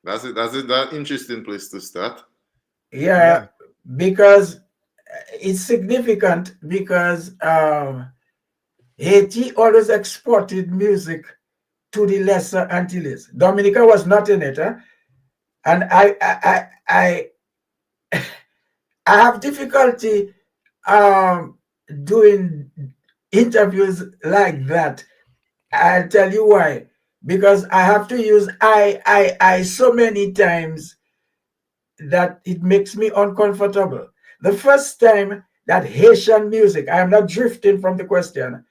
That's it. That's it. That interesting place to start. Yeah, because it's significant because Haiti always exported music to the Lesser Antilles. Dominica was not in it, huh? And I have difficulty doing interviews like that. I'll tell you why. Because I have to use I so many times that it makes me uncomfortable. The first time that Haitian music, I am not drifting from the question,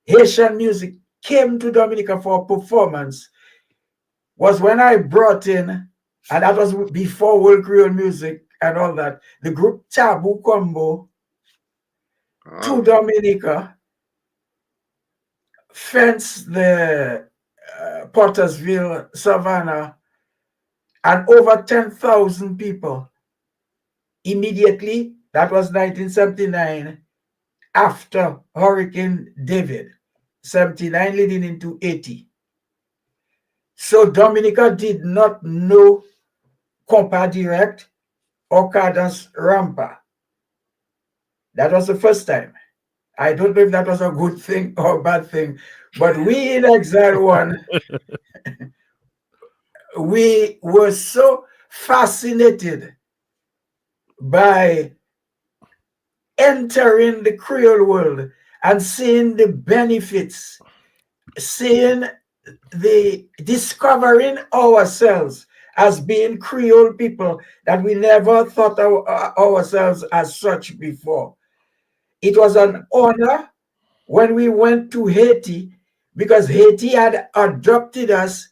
Haitian music came to Dominica for performance was when I brought in, and that was before World Creole Music and all that, the group Taboo Combo to Dominica, fence the Pottersville, Savannah, and over 10,000 people. Immediately, that was 1979, after Hurricane David, 79 leading into 80. So Dominica did not know Compa Direct or Cadence Rampa. That was the first time. I don't know if that was a good thing or a bad thing, but we in Exile One, we were so fascinated by entering the Creole world and seeing the benefits, seeing the discovering ourselves as being Creole people that we never thought of ourselves as such before. It was an honor when we went to Haiti because Haiti had adopted us,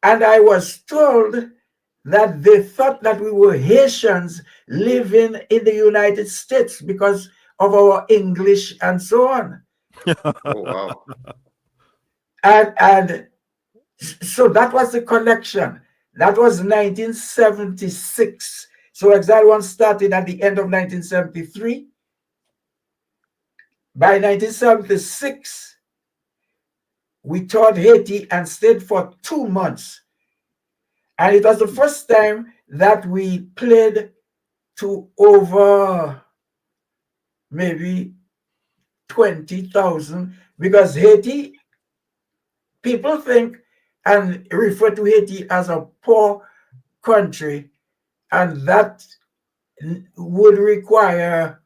and I was told that they thought that we were Haitians living in the United States because of our English and so on. Oh wow. And so that was the connection. That was 1976. So Exile One started at the end of 1973. By 1976, we toured Haiti and stayed for 2 months. And it was the first time that we played to over maybe 20,000, because Haiti, people think and refer to Haiti as a poor country, and that would require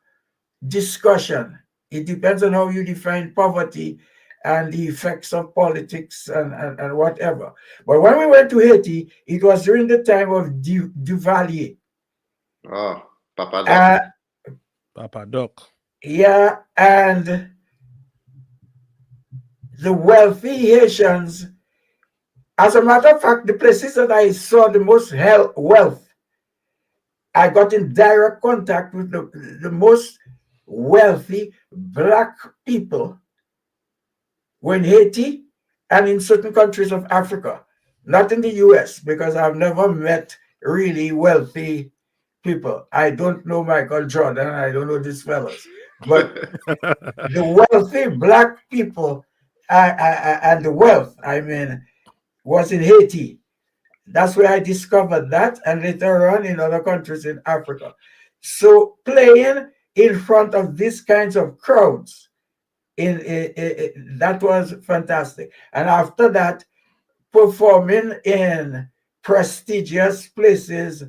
discussion. It depends on how you define poverty and the effects of politics and whatever. But when we went to Haiti, it was during the time of Duvalier. Oh, Papa Doc. Papa Doc. Yeah, and the wealthy Haitians, as a matter of fact, the places that I saw the most wealth, I got in direct contact with the most wealthy Black people were in Haiti and in certain countries of Africa, not in the US, because I've never met really wealthy people. I don't know Michael Jordan, I don't know these fellas, but the wealthy Black people and the wealth, I mean, was in Haiti. That's where I discovered that, and later on in other countries in Africa. So playing in front of these kinds of crowds, that was fantastic. And after that, performing in prestigious places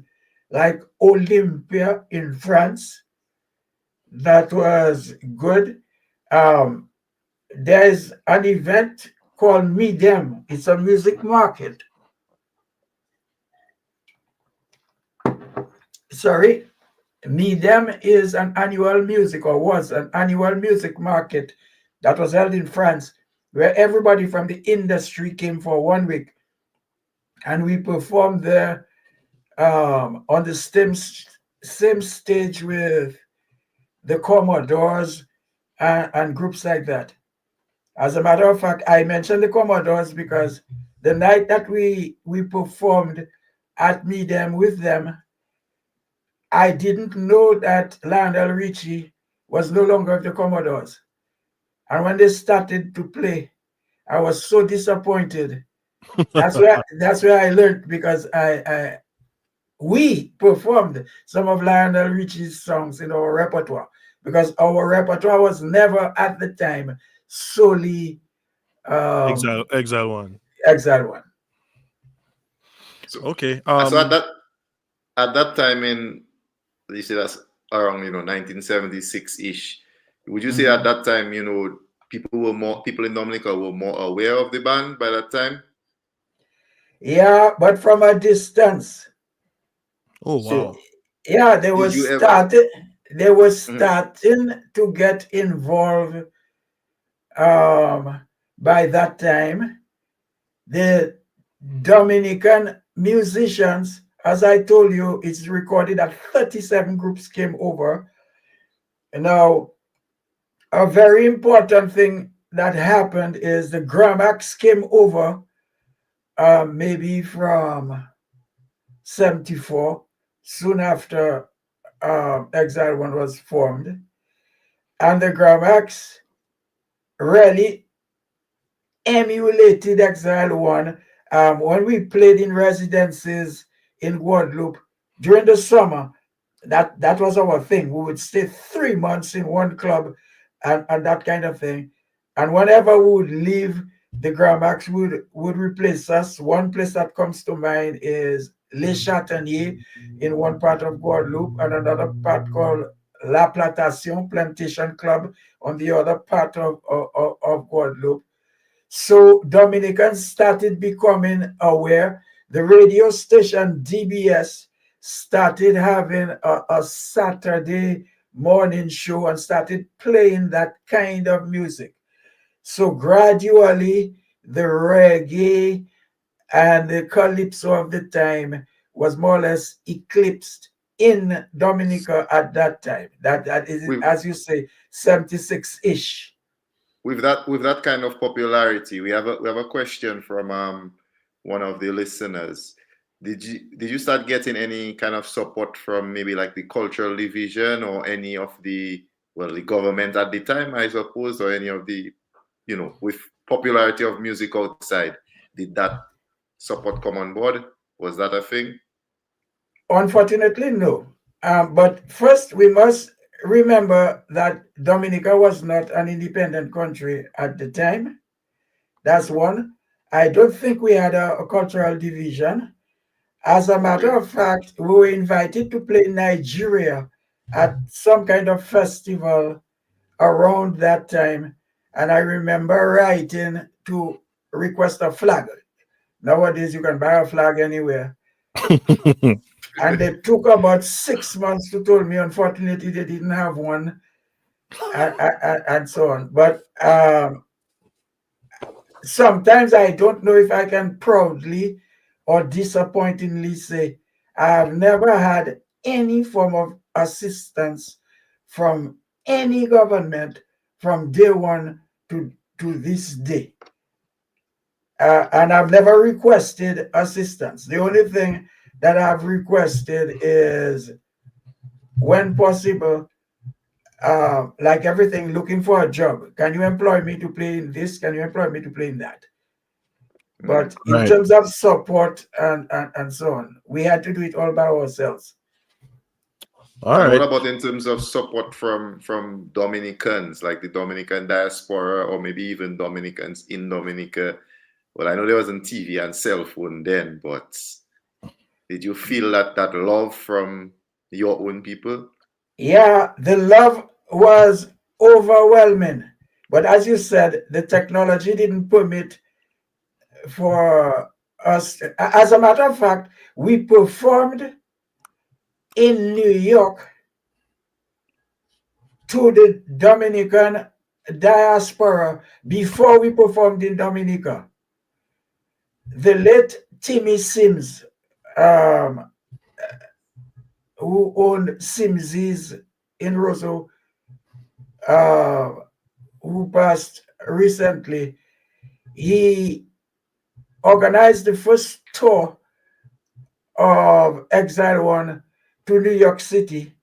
like Olympia in France, that was good. There's an event called Midem. It's a music market. Sorry, Midem is an annual music, or was an annual music market that was held in France, where everybody from the industry came for 1 week. And we performed there on the same stage with the Commodores and groups like that. As a matter of fact, I mentioned the Commodores because the night that we performed at Midem with them, I didn't know that Lionel Richie was no longer with the Commodores. And when they started to play, I was so disappointed. That's where I learned, because we performed some of Lionel Richie's songs in our repertoire, because our repertoire was never at the time solely Exile one. Exile One. So, Okay. so at that time in, you say that's around 1976 ish. Would you say at Mhm. that time people in Dominica were more aware of the band by that time? Yeah, but from a distance. Oh So wow. Yeah, did you ever? they were Mhm. starting to get involved um by that time. The Dominican musicians, as I told you, it's recorded that 37 groups came over. Now, a very important thing that happened is the Gramax came over, maybe from 74, soon after Exile One was formed. And the Gramax really emulated Exile One. When we played in residences in Guadeloupe during the summer, that was our thing. We would stay 3 months in one club, and that kind of thing. And whenever we would leave, the Gramax would replace us. One place that comes to mind is Les Châtaigniers in one part of Guadeloupe, and another part called La Plantation, Plantation Club, on the other part of Guadeloupe. So Dominicans started becoming aware. The radio station DBS started having a Saturday morning show and started playing that kind of music. So gradually, the reggae and the calypso of the time was more or less eclipsed in Dominica at that time. That is, With as you say, 76-ish. with that kind of popularity, we have a question from one of the listeners. Did you start getting any kind of support from maybe like the cultural division or any of the government at the time, I suppose, or any of the with popularity of music outside? Did that support come on board? Was that a thing? Unfortunately, no. But first, we must remember that Dominica was not an independent country at the time. That's one. I don't think we had a cultural division. As a matter Okay. of fact, we were invited to play in Nigeria at some kind of festival around that time. And I remember writing to request a flag. Nowadays, you can buy a flag anywhere. And they took about 6 months to tell me. Unfortunately, they didn't have one, and so on. But sometimes I don't know if I can proudly or disappointingly say I have never had any form of assistance from any government from day one to this day. And I've never requested assistance. The only thing that I've requested is, when possible, like everything, looking for a job. Can you employ me to play in this? Can you employ me to play in that? Mm. But in Right. terms of support and so on, we had to do it all by ourselves. All And what right. about in terms of support from Dominicans, like the Dominican diaspora, or maybe even Dominicans in Dominica? Well, I know there wasn't TV and cell phone then, but did you feel that love from your own people? Yeah, the love was overwhelming. But as you said, the technology didn't permit for us. As a matter of fact, we performed in New York to the Dominican diaspora before we performed in Dominica. The late Timmy Sims, um, who owned Simsies in Roseau, uh, who passed recently, he organized the first tour of Exile One to New York City.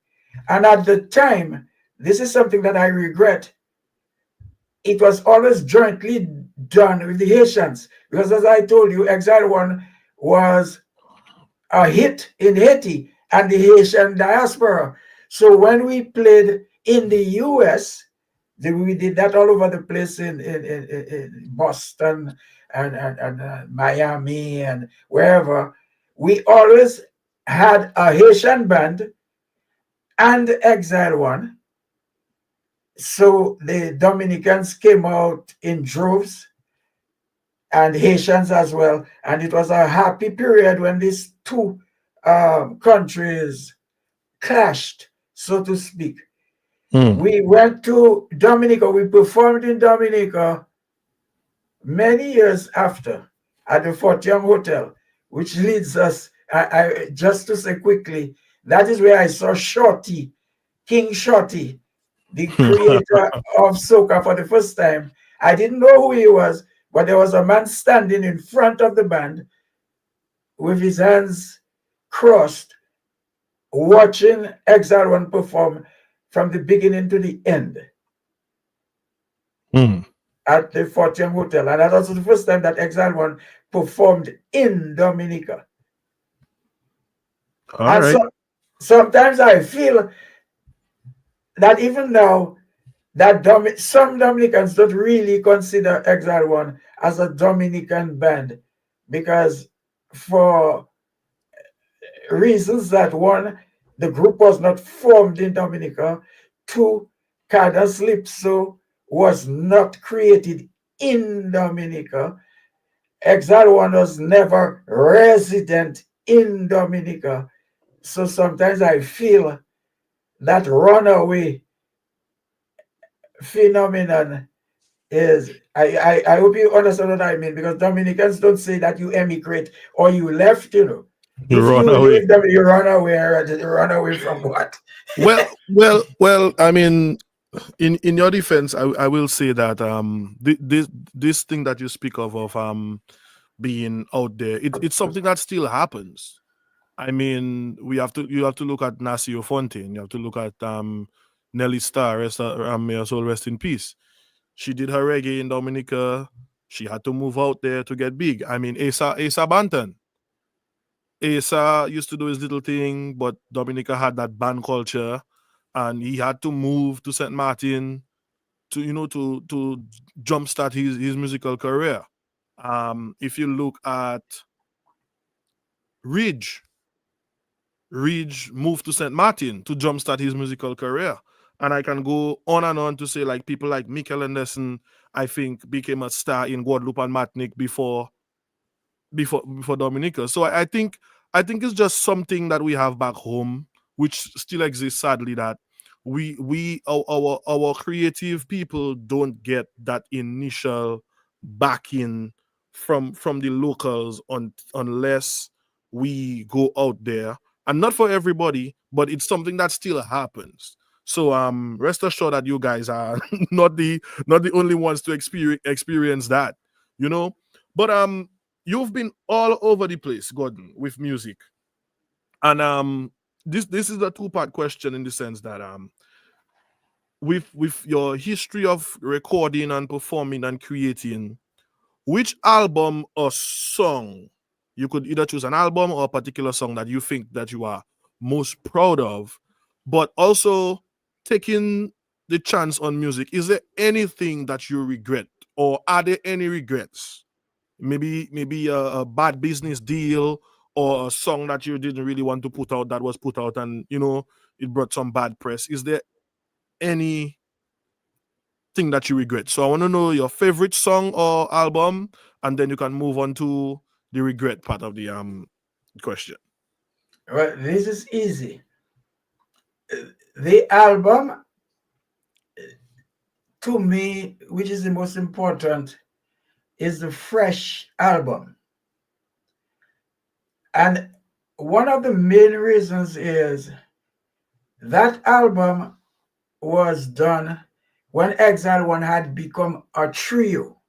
And at the time, this is something that I regret. It was always jointly done with the Haitians because, as I told you, Exile One was a hit in Haiti and the Haitian diaspora. So when we played in the US, we did that all over the place in Boston and Miami and wherever. We always had a Haitian band and Exile One. So the Dominicans came out in droves and Haitians as well. And it was a happy period when these two countries clashed, so to speak. We went to Dominica. We performed in Dominica many years after at the Fort Young Hotel, which leads us, just to say quickly, that is where I saw Shorty, King Shorty, the creator of soca for the first time. I didn't know who he was, but there was a man standing in front of the band with his hands crossed, watching Exile One perform from the beginning to the end at the Fort Young Hotel. And that was the first time that Exile One performed in Dominica. All And right. so, sometimes I feel that even now, that some Dominicans don't really consider Exile One as a Dominican band because for reasons that, one, the group was not formed in Dominica, two, Cadence-Lypso was not created in Dominica, Exile One was never resident in Dominica. So sometimes I feel that runaway phenomenon is, I hope you understand what I mean, because Dominicans don't say that you emigrate or you left, you know. You If run you away. leave them, you run away. You run away from what? Well. I mean, in your defense, I will say that this thing that you speak of being out there, it's something that still happens. I mean, you have to look at Nasio Fontaine. You have to look at Nelly Starr. May her soul rest in peace. She did her reggae in Dominica. She had to move out there to get big. I mean, Asa Banton. Asa used to do his little thing, but Dominica had that band culture, and he had to move to St. Martin to to jumpstart his musical career. If you look at Ridge, Ridge moved to St. Martin to jumpstart his musical career. And I can go on and on to say, like, people like Michael Henderson, I think, became a star in Guadeloupe and Martinique before Dominica. So I think it's just something that we have back home, which still exists, sadly, that our creative people don't get that initial backing from the locals unless we go out there. And not for everybody, but it's something that still happens. So rest assured that you guys are not the only ones to experience that, you know. But you've been all over the place, Gordon, with music. And this is a two-part question, in the sense that with your history of recording and performing and creating, which album or song, you could either choose an album or a particular song that you think that you are most proud of, but also taking the chance on music, is there anything that you regret, or are there any regrets? Maybe a bad business deal, or a song that you didn't really want to put out that was put out, and it brought some bad press. Is there anything that you regret? So I want to know your favorite song or album, and then you can move on to the regret part of the question. Well, this is easy. The album, to me, which is the most important, is the Fresh album. And one of the main reasons is that album was done when Exile One had become a trio.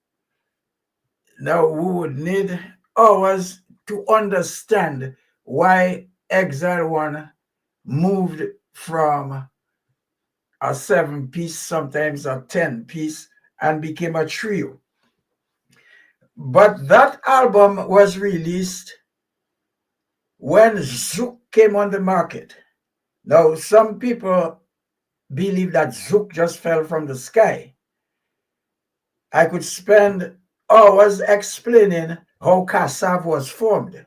Now we would need hours to understand why Exile One moved from a 7-piece, sometimes a 10-piece, and became a trio. But that album was released when Zouk came on the market. Now, some people believe that Zouk just fell from the sky. I could spend hours explaining how Kassav was formed.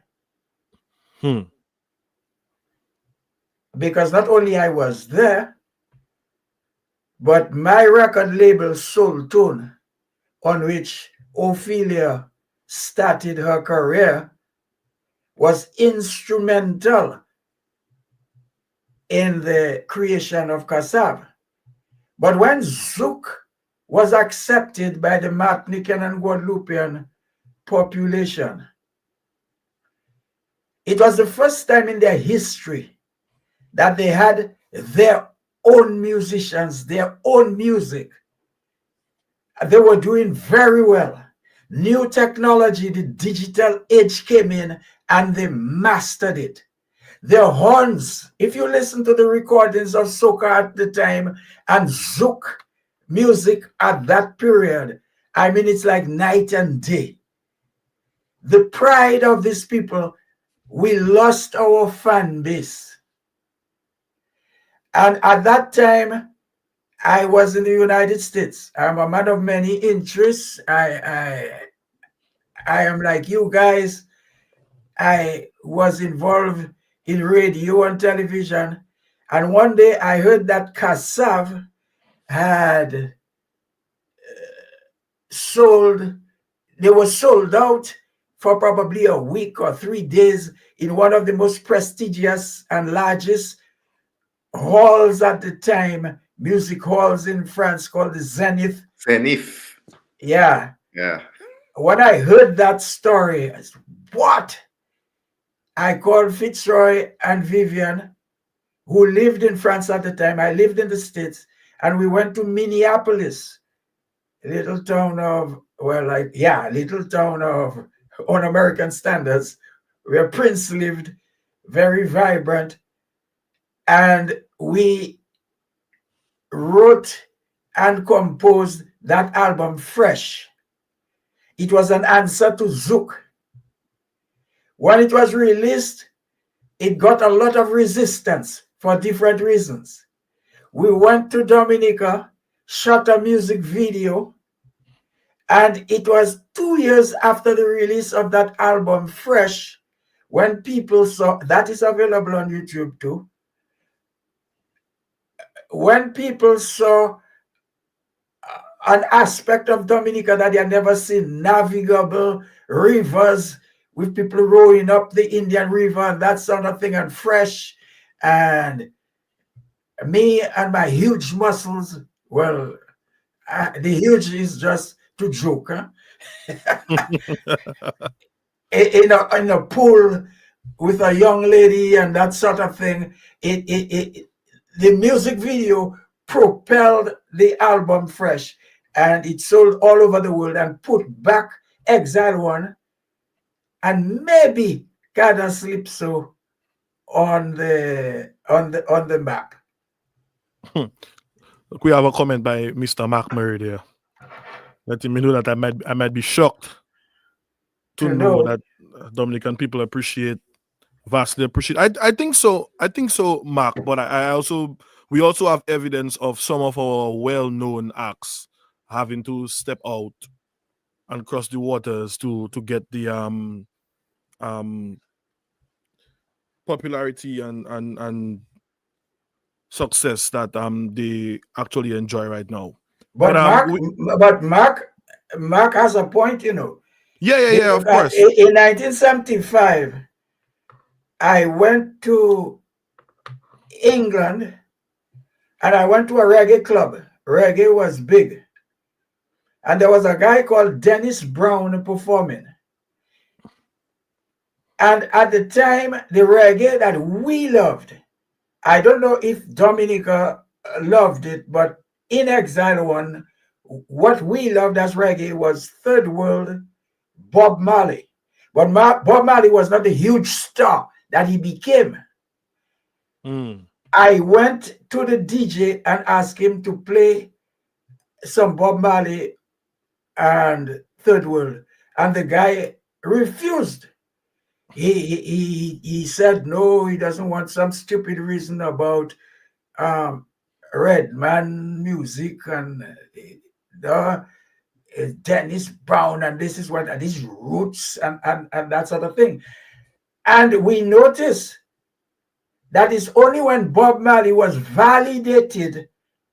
Because not only I was there, but my record label Soul Tone, on which Ophelia started her career, was instrumental in the creation of Kassav. But when Zouk was accepted by the Martinican and Guadeloupean population, it was the first time in their history that they had their own musicians, their own music. They were doing very well. New technology, the digital age came in and they mastered it. Their horns, if you listen to the recordings of soca at the time and Zouk music at that period, I mean, it's like night and day. The pride of these people, we lost our fan base. And at that time, I was in the United States. I'm a man of many interests. I am like you guys. I was involved in radio and television. And one day I heard that Kassav had they were sold out for probably a week or 3 days in one of the most prestigious and largest halls at the time, music halls in France called the Zenith. Zenith. Yeah. Yeah. When I heard that story, I said, what? I called Fitzroy and Vivian, who lived in France at the time. I lived in the States, and we went to Minneapolis, a little town of, little town of, on American standards, where Prince lived, very vibrant. And we wrote and composed that album fresh. It was an answer to Zouk. When it was released, it got a lot of resistance for different reasons. We went to Dominica, shot a music video, and it was 2 years after the release of that album, Fresh, when people saw, that is available on YouTube too, when people saw an aspect of Dominica that they had never seen, navigable rivers with people rowing up the Indian River and that sort of thing, and Fresh, and me and my huge muscles, well, the huge is just to joke, huh? in a pool with a young lady and that sort of thing. The music video propelled the album Fresh, and it sold all over the world and put back Exile One and maybe Cadence-Lypso on the map. Look, we have a comment by Mr. Mark Murray there. Letting me know that I might be shocked to know that Dominican people vastly appreciate. I think so, Mark. But we also have evidence of some of our well-known acts having to step out and cross the waters to get the popularity and success that they actually enjoy right now. But Mark has a point, you know. Yeah, of course. In 1975, I went to England and I went to a reggae club. Reggae was big. And there was a guy called Dennis Brown performing. And at the time, the reggae that we loved, I don't know if Dominica loved it, but in Exile One, what we loved as reggae was third world Bob Marley. But Bob Marley was not the huge star that he became. I went to the DJ and asked him to play some Bob Marley and Third World, and the guy refused. He said no, he doesn't want some stupid reason about um, Red Man music and Dennis Brown, and this is what and these roots and that sort of thing. And we notice that it's only when Bob Marley was validated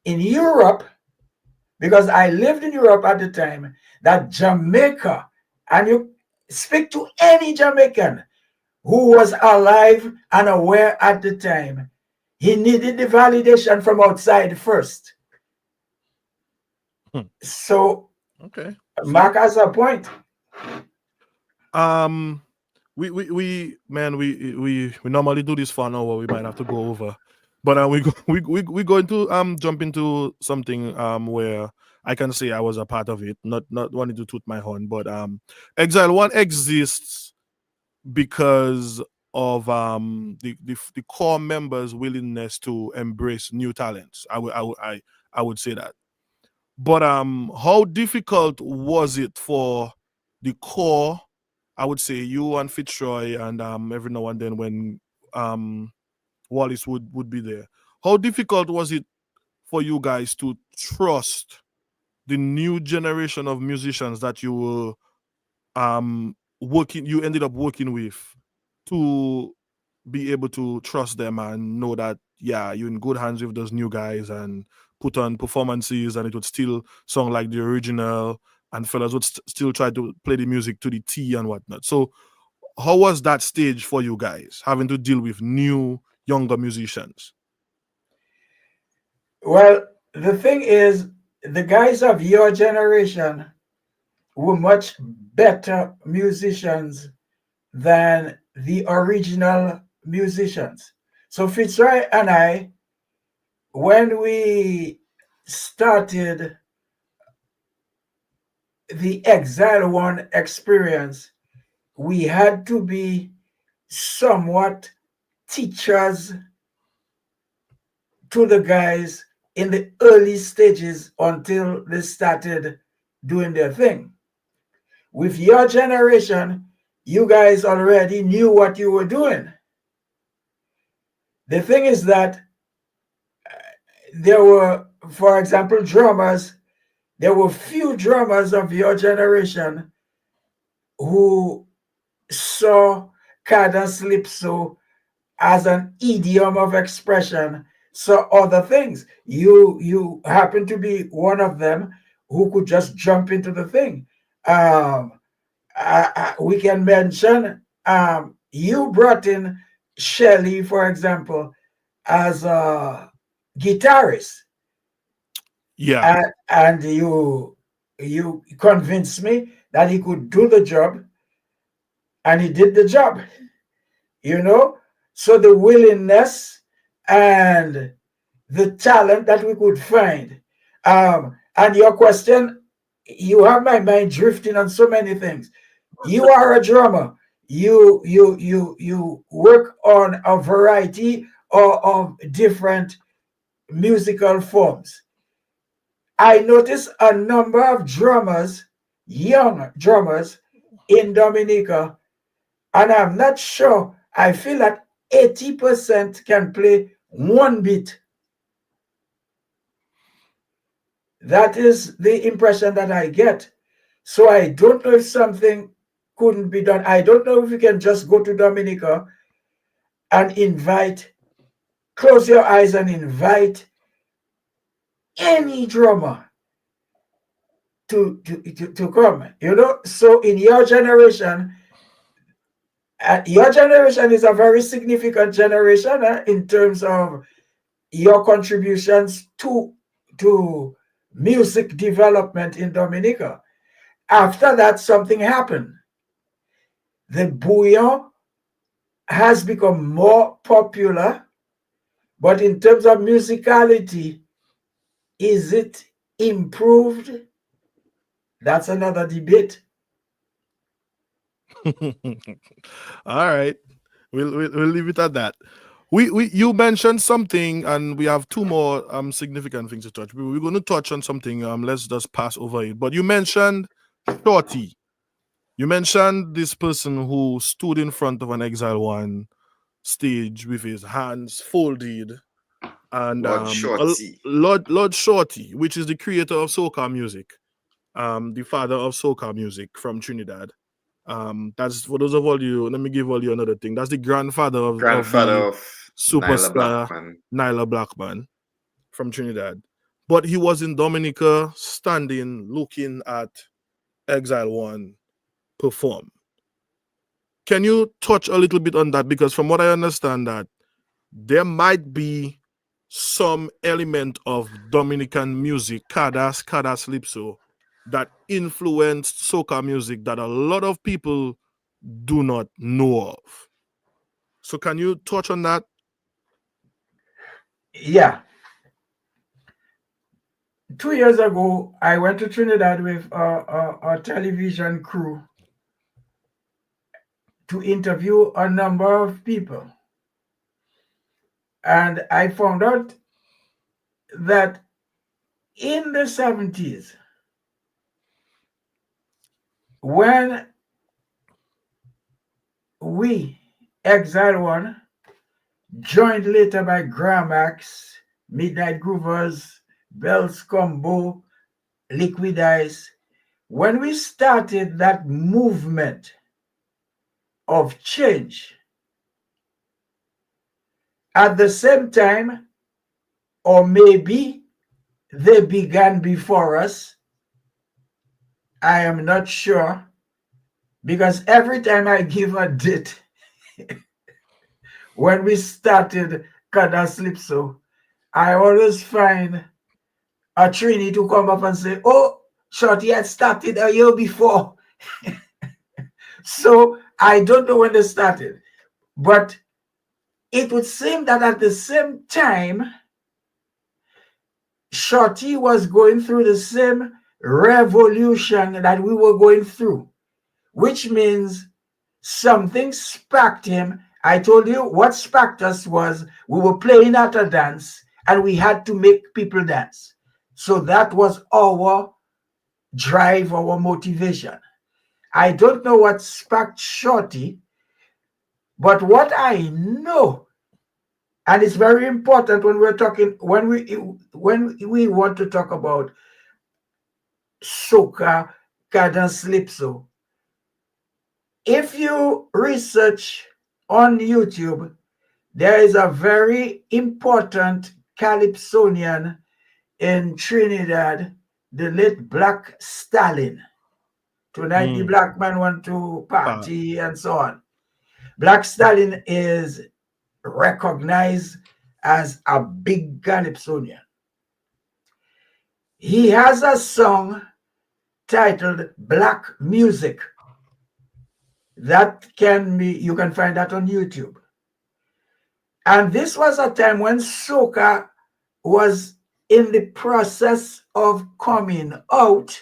in Europe, because I lived in Europe at the time, that Jamaica, and you speak to any Jamaican who was alive and aware at the time, he needed the validation from outside first. So, Okay. Mark has a point. We man, we normally do this for an hour. We might have to go over, but we going to jump into something where I can say I was a part of it. Not wanting to toot my horn, but Exile One exists because of the core members' willingness to embrace new talents. I would say that. But how difficult was it for the core? I would say you and Fitzroy and every now and then when Wallace would be there. How difficult was it for you guys to trust the new generation of musicians that you were you ended up working with, to be able to trust them and know that yeah, you're in good hands with those new guys, and put on performances and it would still sound like the original, and fellas would still try to play the music to the T and whatnot. So how was that stage for you guys, having to deal with new younger musicians? Well, the thing is, the guys of your generation were much better musicians than the original musicians. So Fitzroy and I, when we started the Exile One experience, we had to be somewhat teachers to the guys in the early stages until they started doing their thing. With your generation, you guys already knew what you were doing. The thing is that there were, for example, drummers. There were few drummers of your generation who saw Cadence-Lypso as an idiom of expression, saw other things. You happen to be one of them who could just jump into the thing. We can mention you brought in Shelley, for example, as a guitarist. Yeah. And you convinced me that he could do the job, and he did the job, you know. So the willingness and the talent that we could find. And your question, you have my mind drifting on so many things. You are a drummer. You work on a variety of different musical forms. I noticed a number of drummers, young drummers in Dominica, and I'm not sure. I feel that 80% can play one beat. That is the impression that I get. So I don't know if something couldn't be done. I don't know if you can just go to Dominica and close your eyes and invite any drummer to come, you know. So in your generation is a very significant generation in terms of your contributions to music development in Dominica. After that, something happened. The bouillon has become more popular, but in terms of musicality, is it improved? That's another debate. All right, we'll leave it at that. You mentioned something, and we have two more significant things to touch. We're going to touch on something. Let's just pass over it. But you mentioned Shorty. You mentioned this person who stood in front of an Exile One stage with his hands folded, and Lord Shorty. Lord Shorty, which is the creator of soca music, the father of soca music from Trinidad. That's for those of all you. Let me give all you another thing. That's the grandfather of Grandfather the of Nyla superstar Blackman. Nyla Blackman from Trinidad. But he was in Dominica, standing, looking at Exile One perform. Can you touch a little bit on that? Because from what I understand, that there might be some element of Dominican music, Cadence-Lypso, that influenced soca music that a lot of people do not know of. So can you touch on that? Yeah. 2 years ago, I went to Trinidad with a television crew to interview a number of people. And I found out that in the 70s, when we, Exile One, joined later by Gramax, Midnight Groovers, Bells Combo, Liquid Eyes, when we started that movement of change, at the same time, or maybe they began before us, I am not sure, because every time I give a date, when we started Cadence-Lypso, I always find a Trini to come up and say, oh, Shorty had started a year before. So I don't know when they started, but it would seem that at the same time, Shorty was going through the same revolution that we were going through, which means something sparked him. I told you what sparked us was we were playing at a dance and we had to make people dance. So that was our drive, our motivation. I don't know what sparked Shorty, but what I know, and it's very important when we're talking, when we want to talk about soca, Cadence-Lypso. If you research on YouTube, there is a very important calypsonian in Trinidad, the late Black Stalin. Tonight, the black man want to party and so on. Black Stalin is recognized as a big calypsonian. He has a song titled Black Music. That can be, you can find that on YouTube. And this was a time when soca was in the process of coming out.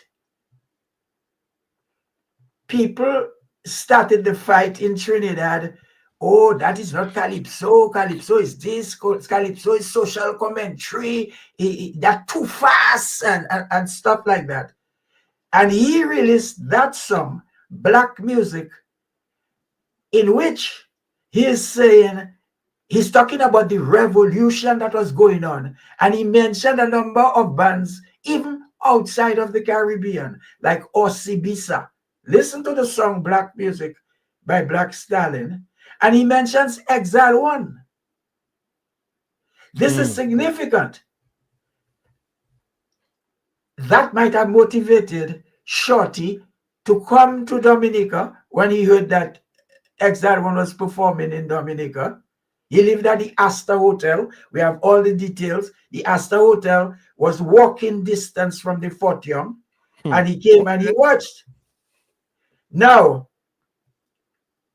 People started the fight in Trinidad. Oh, that is not Calypso. Calypso is this. Calypso is social commentary. That's too fast and stuff like that. And he released that song, Black Music, in which he is saying, he's talking about the revolution that was going on. And he mentioned a number of bands, even outside of the Caribbean, like Osibisa. Listen to the song Black Music by Black Stalin. And he mentions Exile One. This is significant. That might have motivated Shorty to come to Dominica when he heard that Exile One was performing in Dominica. He lived at the Astor Hotel. We have all the details. The Astor Hotel was walking distance from the Fortium. And he came and he watched. Now,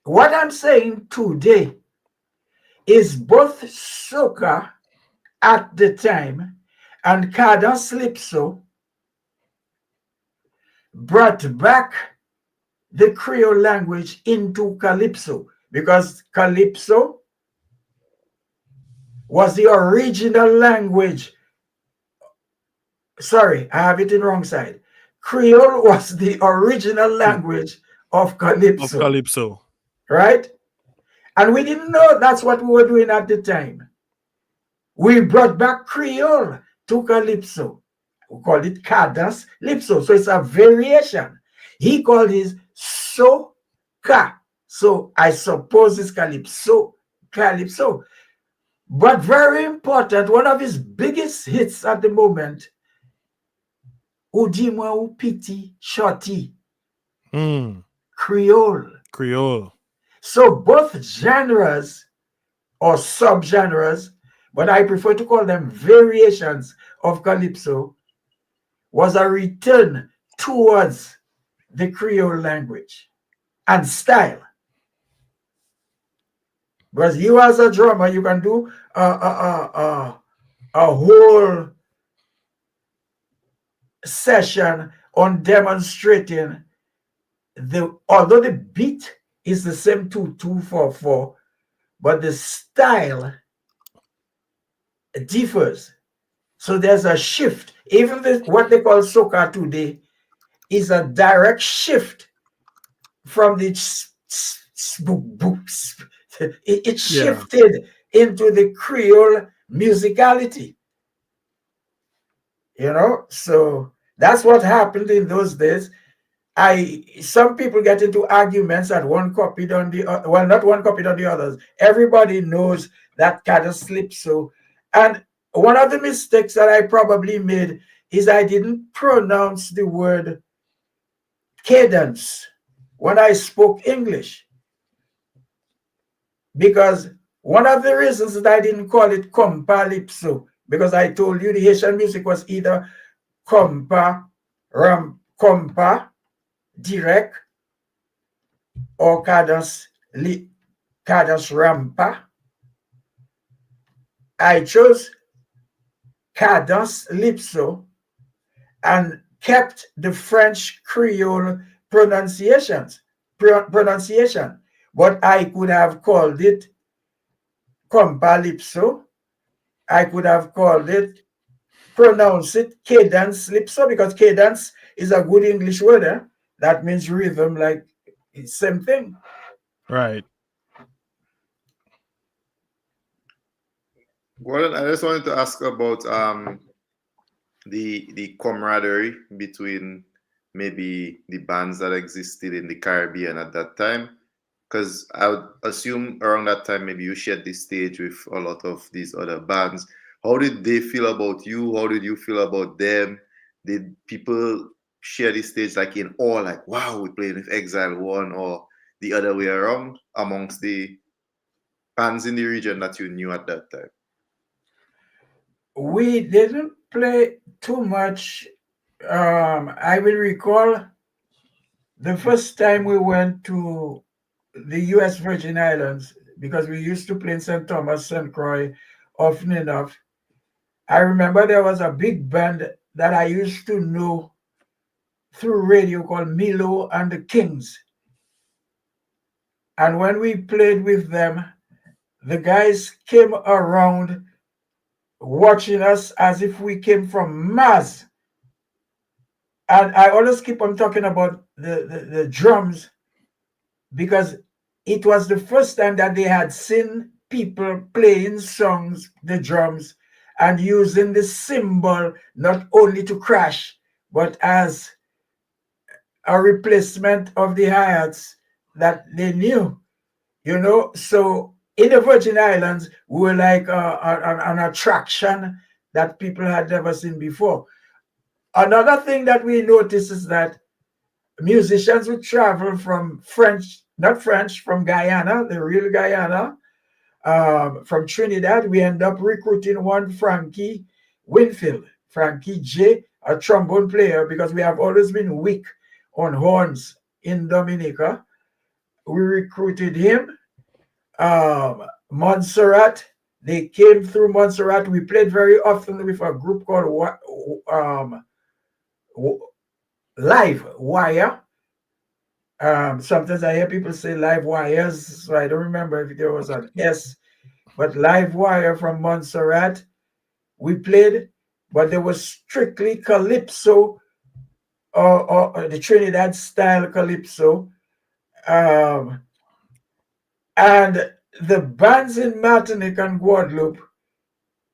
what I'm saying today is both soca at the time and Cadence-Lypso brought back the Creole language into Calypso, because Calypso was the original language. Sorry, I have it in wrong side. Creole was the original language of Of Calypso, Calypso. right? And we didn't know that's what we were doing at the time. We brought back Creole to Calypso. We called it Cadence-Lypso. So it's a variation. He called his soca. So I suppose it's Calypso. Calypso. But very important, one of his biggest hits at the moment, Udimwa Upiti Shorty, Creole. Creole. So both genres or subgenres, but I prefer to call them variations of Calypso, was a return towards the Creole language and style. Because you as a drummer, you can do a whole session on demonstrating although the beat is the same 2-2-4-4, but the style differs. So there's a shift. Even what they call soca today is a direct shift from the it shifted into the Creole musicality. So that's what happened in those days. Some people get into arguments that one copied on the well, not one copied on the others. Everybody knows that Cadence-Lypso. And one of the mistakes that I probably made is I didn't pronounce the word cadence when I spoke English. Because one of the reasons that I didn't call it compa-lypso, because I told you the Haitian music was either compa, direct, or cadence rampa. I chose Cadence-Lypso and kept the French Creole pronunciation. But I could have called it compa-lypso. I could have called it, pronounce it cadence-lypso, because cadence is a good English word. That means rhythm, like same thing. Right. Gordon, I just wanted to ask about the camaraderie between maybe the bands that existed in the Caribbean at that time, because I would assume around that time maybe you shared the stage with a lot of these other bands. How did they feel about you? How did you feel about them? Did people share the stage like in awe, like, wow, we played with Exile One, or the other way around amongst the bands in the region that you knew at that time? We didn't play too much. I will recall the first time we went to the U.S. Virgin Islands, because we used to play in St. Thomas, St. Croix often enough. I remember there was a big band that I used to know through radio called Milo and the Kings. And when we played with them, the guys came around watching us as if we came from Mars. And I always keep on talking about the drums, because it was the first time that they had seen people playing songs, the drums, and using the cymbal not only to crash, but as a replacement of the hi-hats that they knew, So in the Virgin Islands, we were like an attraction that people had never seen before. Another thing that we noticed is that musicians would travel from from Guyana, the real Guyana, from Trinidad. We end up recruiting one Frankie Winfield, Frankie J, a trombone player, because we have always been weak on horns in Dominica. We recruited him. Montserrat, they came through Montserrat. We played very often with a group called Live Wire. Sometimes I hear people say Live Wires, so I don't remember if there was an S but Live Wire from Montserrat, we played, but there was strictly calypso or the Trinidad style calypso. Um, and the bands in Martinique and Guadeloupe,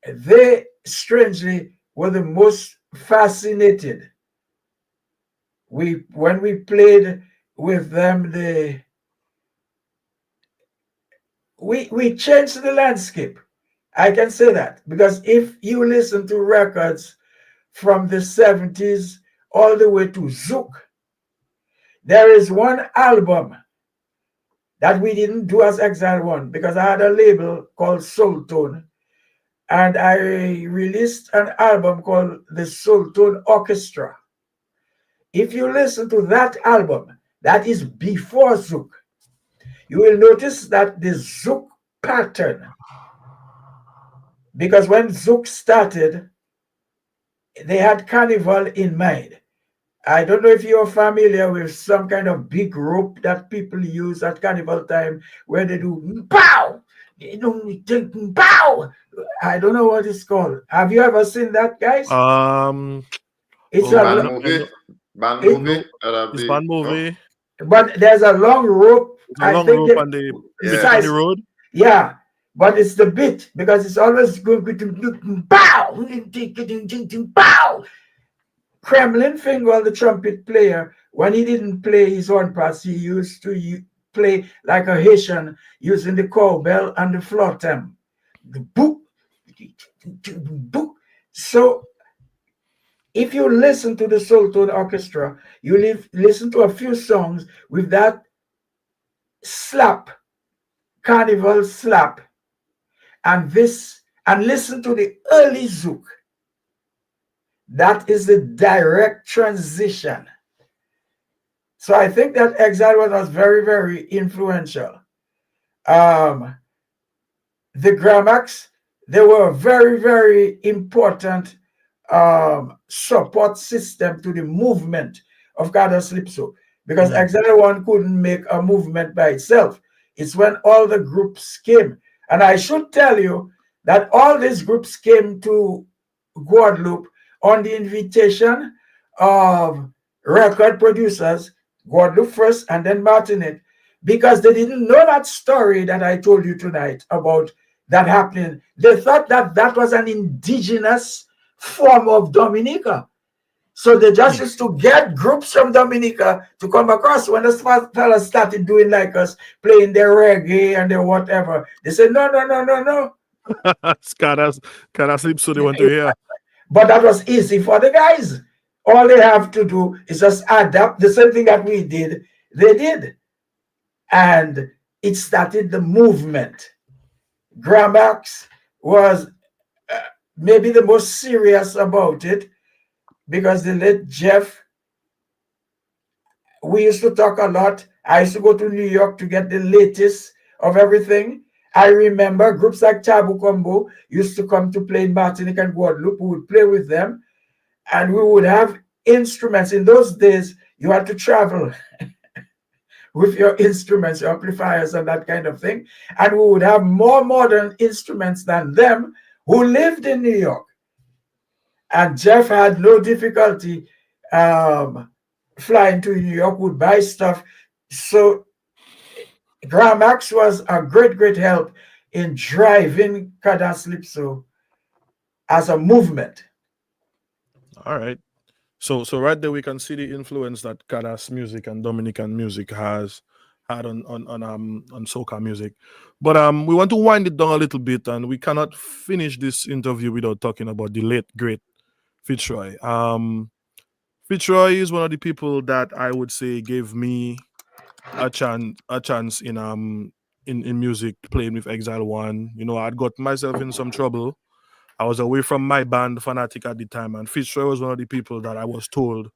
they strangely were the most fascinated. When we played with them, we changed the landscape. I can say that because if you listen to records from the 70s all the way to Zouk, there is one album that we didn't do as Exile One because I had a label called Soul Tone, and I released an album called the Soul Tone Orchestra. If you listen to that album, that is before Zouk, you will notice that the Zouk pattern, because when Zouk started, they had carnival in mind. I don't know if you're familiar with some kind of big rope that people use at carnival time where they do pow, you know, pow. I don't know what it's called. Have you ever seen that, guys? It's Oh, a Band no, movie, band it, movie. it's band movie. but there's a long rope. It's a I long think rope and they Yeah. it on the road. yeah, but it's the beat because it's always going to pow, pow. Kremlin Finger, the trumpet player, when he didn't play his own parts, he used to play like a Haitian using the cowbell and the flotem. The boop, boop. So if you listen to the Soul Tone Orchestra, you listen to a few songs with that slap, carnival slap, and listen to the early Zouk. That is the direct transition. So I think that Exile was very, very influential. The Gramax, they were a very, very important support system to the movement of Cadence-Lypso because Exile One couldn't make a movement by itself. It's when all the groups came. And I should tell you that all these groups came to Guadeloupe on the invitation of record producers, Guadeloupe first and then Martinique, because they didn't know that story that I told you tonight about that happening. They thought that that was an indigenous form of Dominica. So they just used to get groups from Dominica to come across. When the fellas started doing like us, playing their reggae and their whatever, they said, no, no, no, no, no. Cadence-Lypso they want to hear. But that was easy for the guys. All they have to do is just adapt the same thing that we did, they did. And it started the movement. Gramax was maybe the most serious about it because the late Jeff, we used to talk a lot. I used to go to New York to get the latest of everything. I remember groups like Tabu Combo used to come to play in Martinique and Guadeloupe. We would play with them and we would have instruments. In those days, you had to travel with your instruments, your amplifiers and that kind of thing. And we would have more modern instruments than them who lived in New York. And Jeff had no difficulty flying to New York, would buy stuff. So Gramax was a great, great help in driving Cadence-Lypso as a movement. All right. So right there we can see the influence that Cadence music and Dominican music had on soca music. But we want to wind it down a little bit, and we cannot finish this interview without talking about the late great Fitzroy. Fitzroy is one of the people that I would say gave me a chance in music, playing with Exile One. You know, I'd got myself in some trouble. I was away from my band Fanatic at the time, and Fitzroy was one of the people that I was told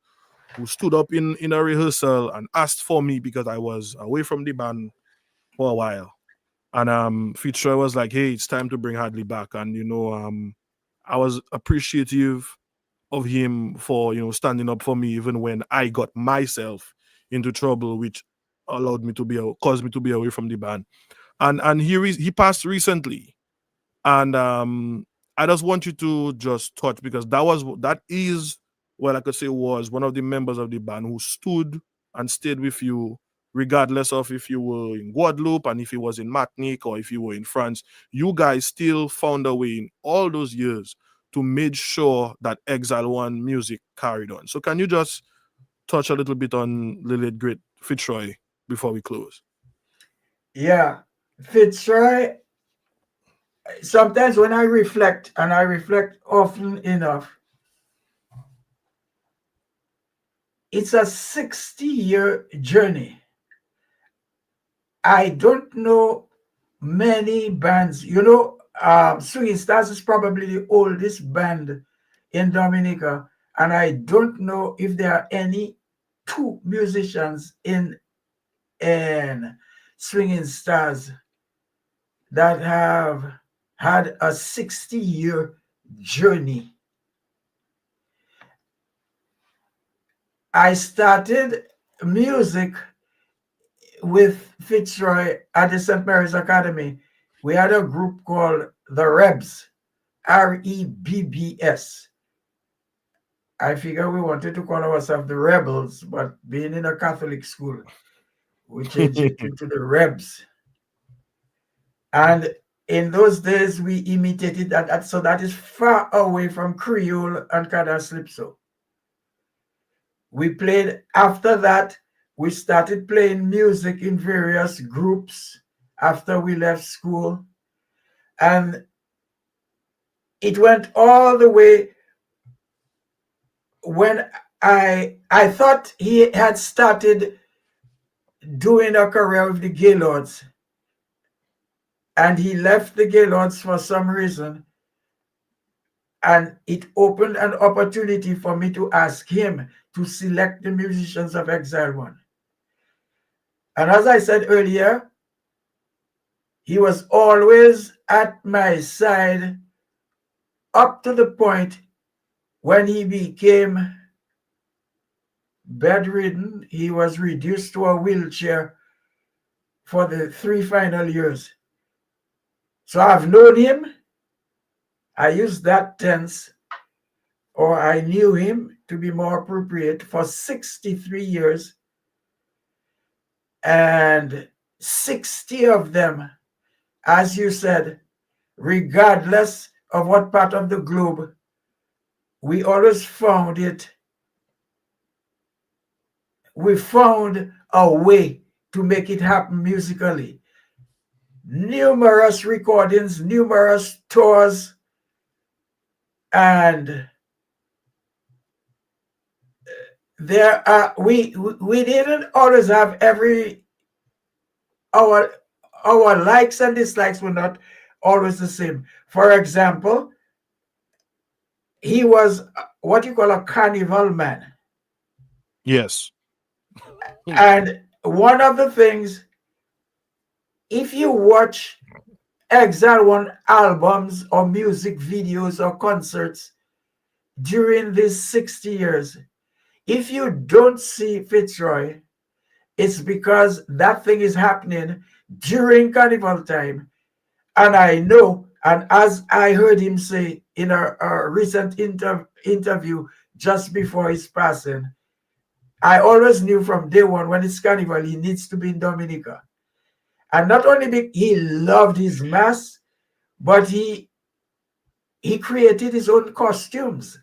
who stood up in a rehearsal and asked for me because I was away from the band for a while. And Fitzroy was like, "Hey, it's time to bring Hadley back." And I was appreciative of him for standing up for me even when I got myself into trouble, which allowed me to caused me to be away from the band. And he passed recently. And I just want you to just touch, because that is, well, I could say, was one of the members of the band who stood and stayed with you, regardless of if you were in Guadeloupe and if he was in Martinique or if you were in France. You guys still found a way in all those years to make sure that Exile One music carried on. So can you just touch a little bit on the late great Fitzroy before we close? Yeah, Fitzroy. Sometimes when I reflect, and I reflect often enough, it's a 60-year journey. I don't know many bands. Swinging Stars is probably the oldest band in Dominica, and I don't know if there are any two musicians in Swinging Stars that have had a 60-year journey. I started music with Fitzroy at the St. Mary's Academy. We had a group called the Rebs, Rebbs. I figure we wanted to call ourselves the Rebels, but being in a Catholic school, we changed it into the Rebs. And in those days, we imitated that. So that is far away from Creole and Cadence-Lypso. We played, after that, we started playing music in various groups after we left school. And it went all the way when I thought he had started doing a career with the Gaylords. And he left the Gaylords for some reason. And it opened an opportunity for me to ask him to select the musicians of Exile One. And as I said earlier, he was always at my side up to the point when he became bedridden. He was reduced to a wheelchair for the 3 final years. So I've known him. I use that tense, or I knew him to be more appropriate, for 63 years. And 60 of them, as you said, regardless of what part of the globe, we always found it. We found a way to make it happen musically. Numerous recordings, numerous tours, and there are we didn't always have our likes and dislikes were not always the same. For example, he was what you call a carnival man. Yes. And one of the things, if you watch Exile One albums or music videos or concerts during these 60 years, if you don't see Fitzroy, it's because that thing is happening during carnival time. And I know, and as I heard him say in a recent interview just before his passing, I always knew from day one, when it's carnival, he needs to be in Dominica. And not only he loved his mass, but he created his own costumes.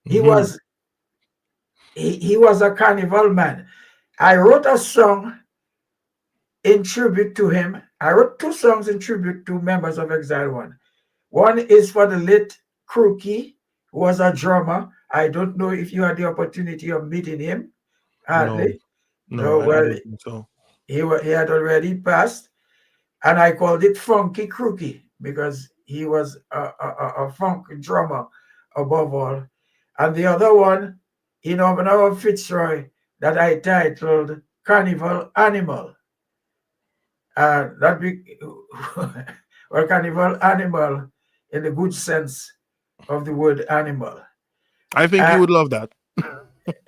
He was a carnival man. I wrote a song in tribute to him. I wrote 2 songs in tribute to members of Exile One. One is for the late Crookie, who was a drummer. I don't know if you had the opportunity of meeting him. Hardly. No, well, I don't think so. He had already passed, and I called it Funky Crookie because he was a funk drummer above all. And the other one, in honor of Fitzroy, that I titled Carnival Animal. Carnival Animal in the good sense of the word animal. I think you would love that.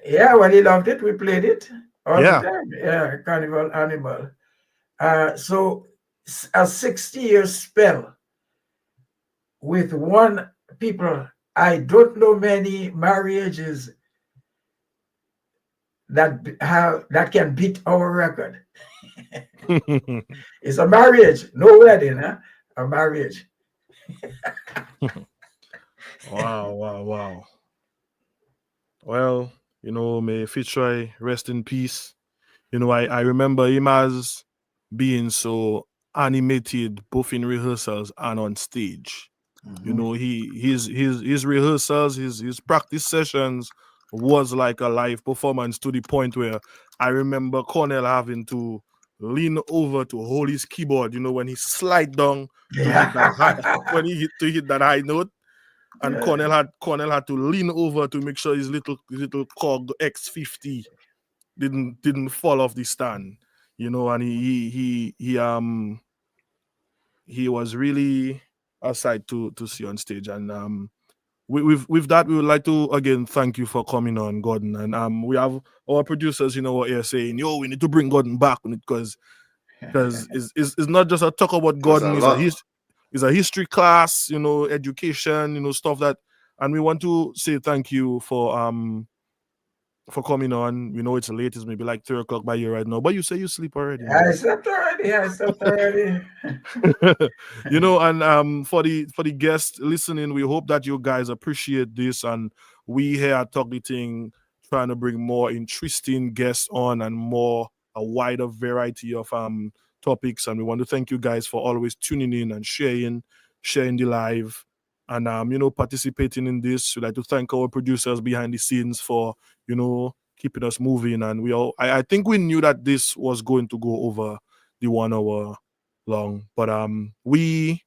Yeah, well, he loved it. We played it all Yeah. the time. Yeah, Carnival Animal. So a 60-year spell. with one people. I don't know many marriages that can beat our record. It's a marriage, no wedding, huh? A marriage. Wow, wow, wow. Well, may Fitzroy rest in peace. I remember him as being so animated both in rehearsals and on stage. His rehearsals, his practice sessions was like a live performance to the point where I remember Cornell having to lean over to hold his keyboard, when he slide down to hit that high note. And Cornell had to lean over to make sure his little cog X50 didn't fall off the stand, and he was really a sight to see on stage. And with that, we would like to again thank you for coming on, Gordon. And we have our producers, what you're saying, we need to bring Gordon back because it's not just a talk about Gordon. It's a history class, education, stuff that. And we want to say thank you for coming on. We know it's late, it's maybe like 3 o'clock by you right now, but you say you sleep already. I slept already. And for the guests listening, we hope that you guys appreciate this, and we here at Talk the Ting trying to bring more interesting guests on and a wider variety of topics. And we want to thank you guys for always tuning in and sharing the live and participating in this. We'd like to thank our producers behind the scenes for keeping us moving. And I think we knew that this was going to go over the 1 hour long, but we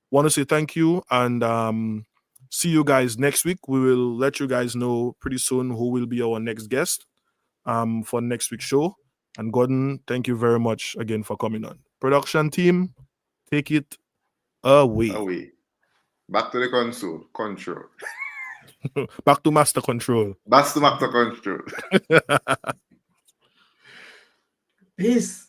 want to say thank you and see you guys next week. We will let you guys know pretty soon who will be our next guest for next week's show. And Gordon, thank you very much again for coming on. Production team, take it away. Back to the control. Back to master control. Back to master control. Peace.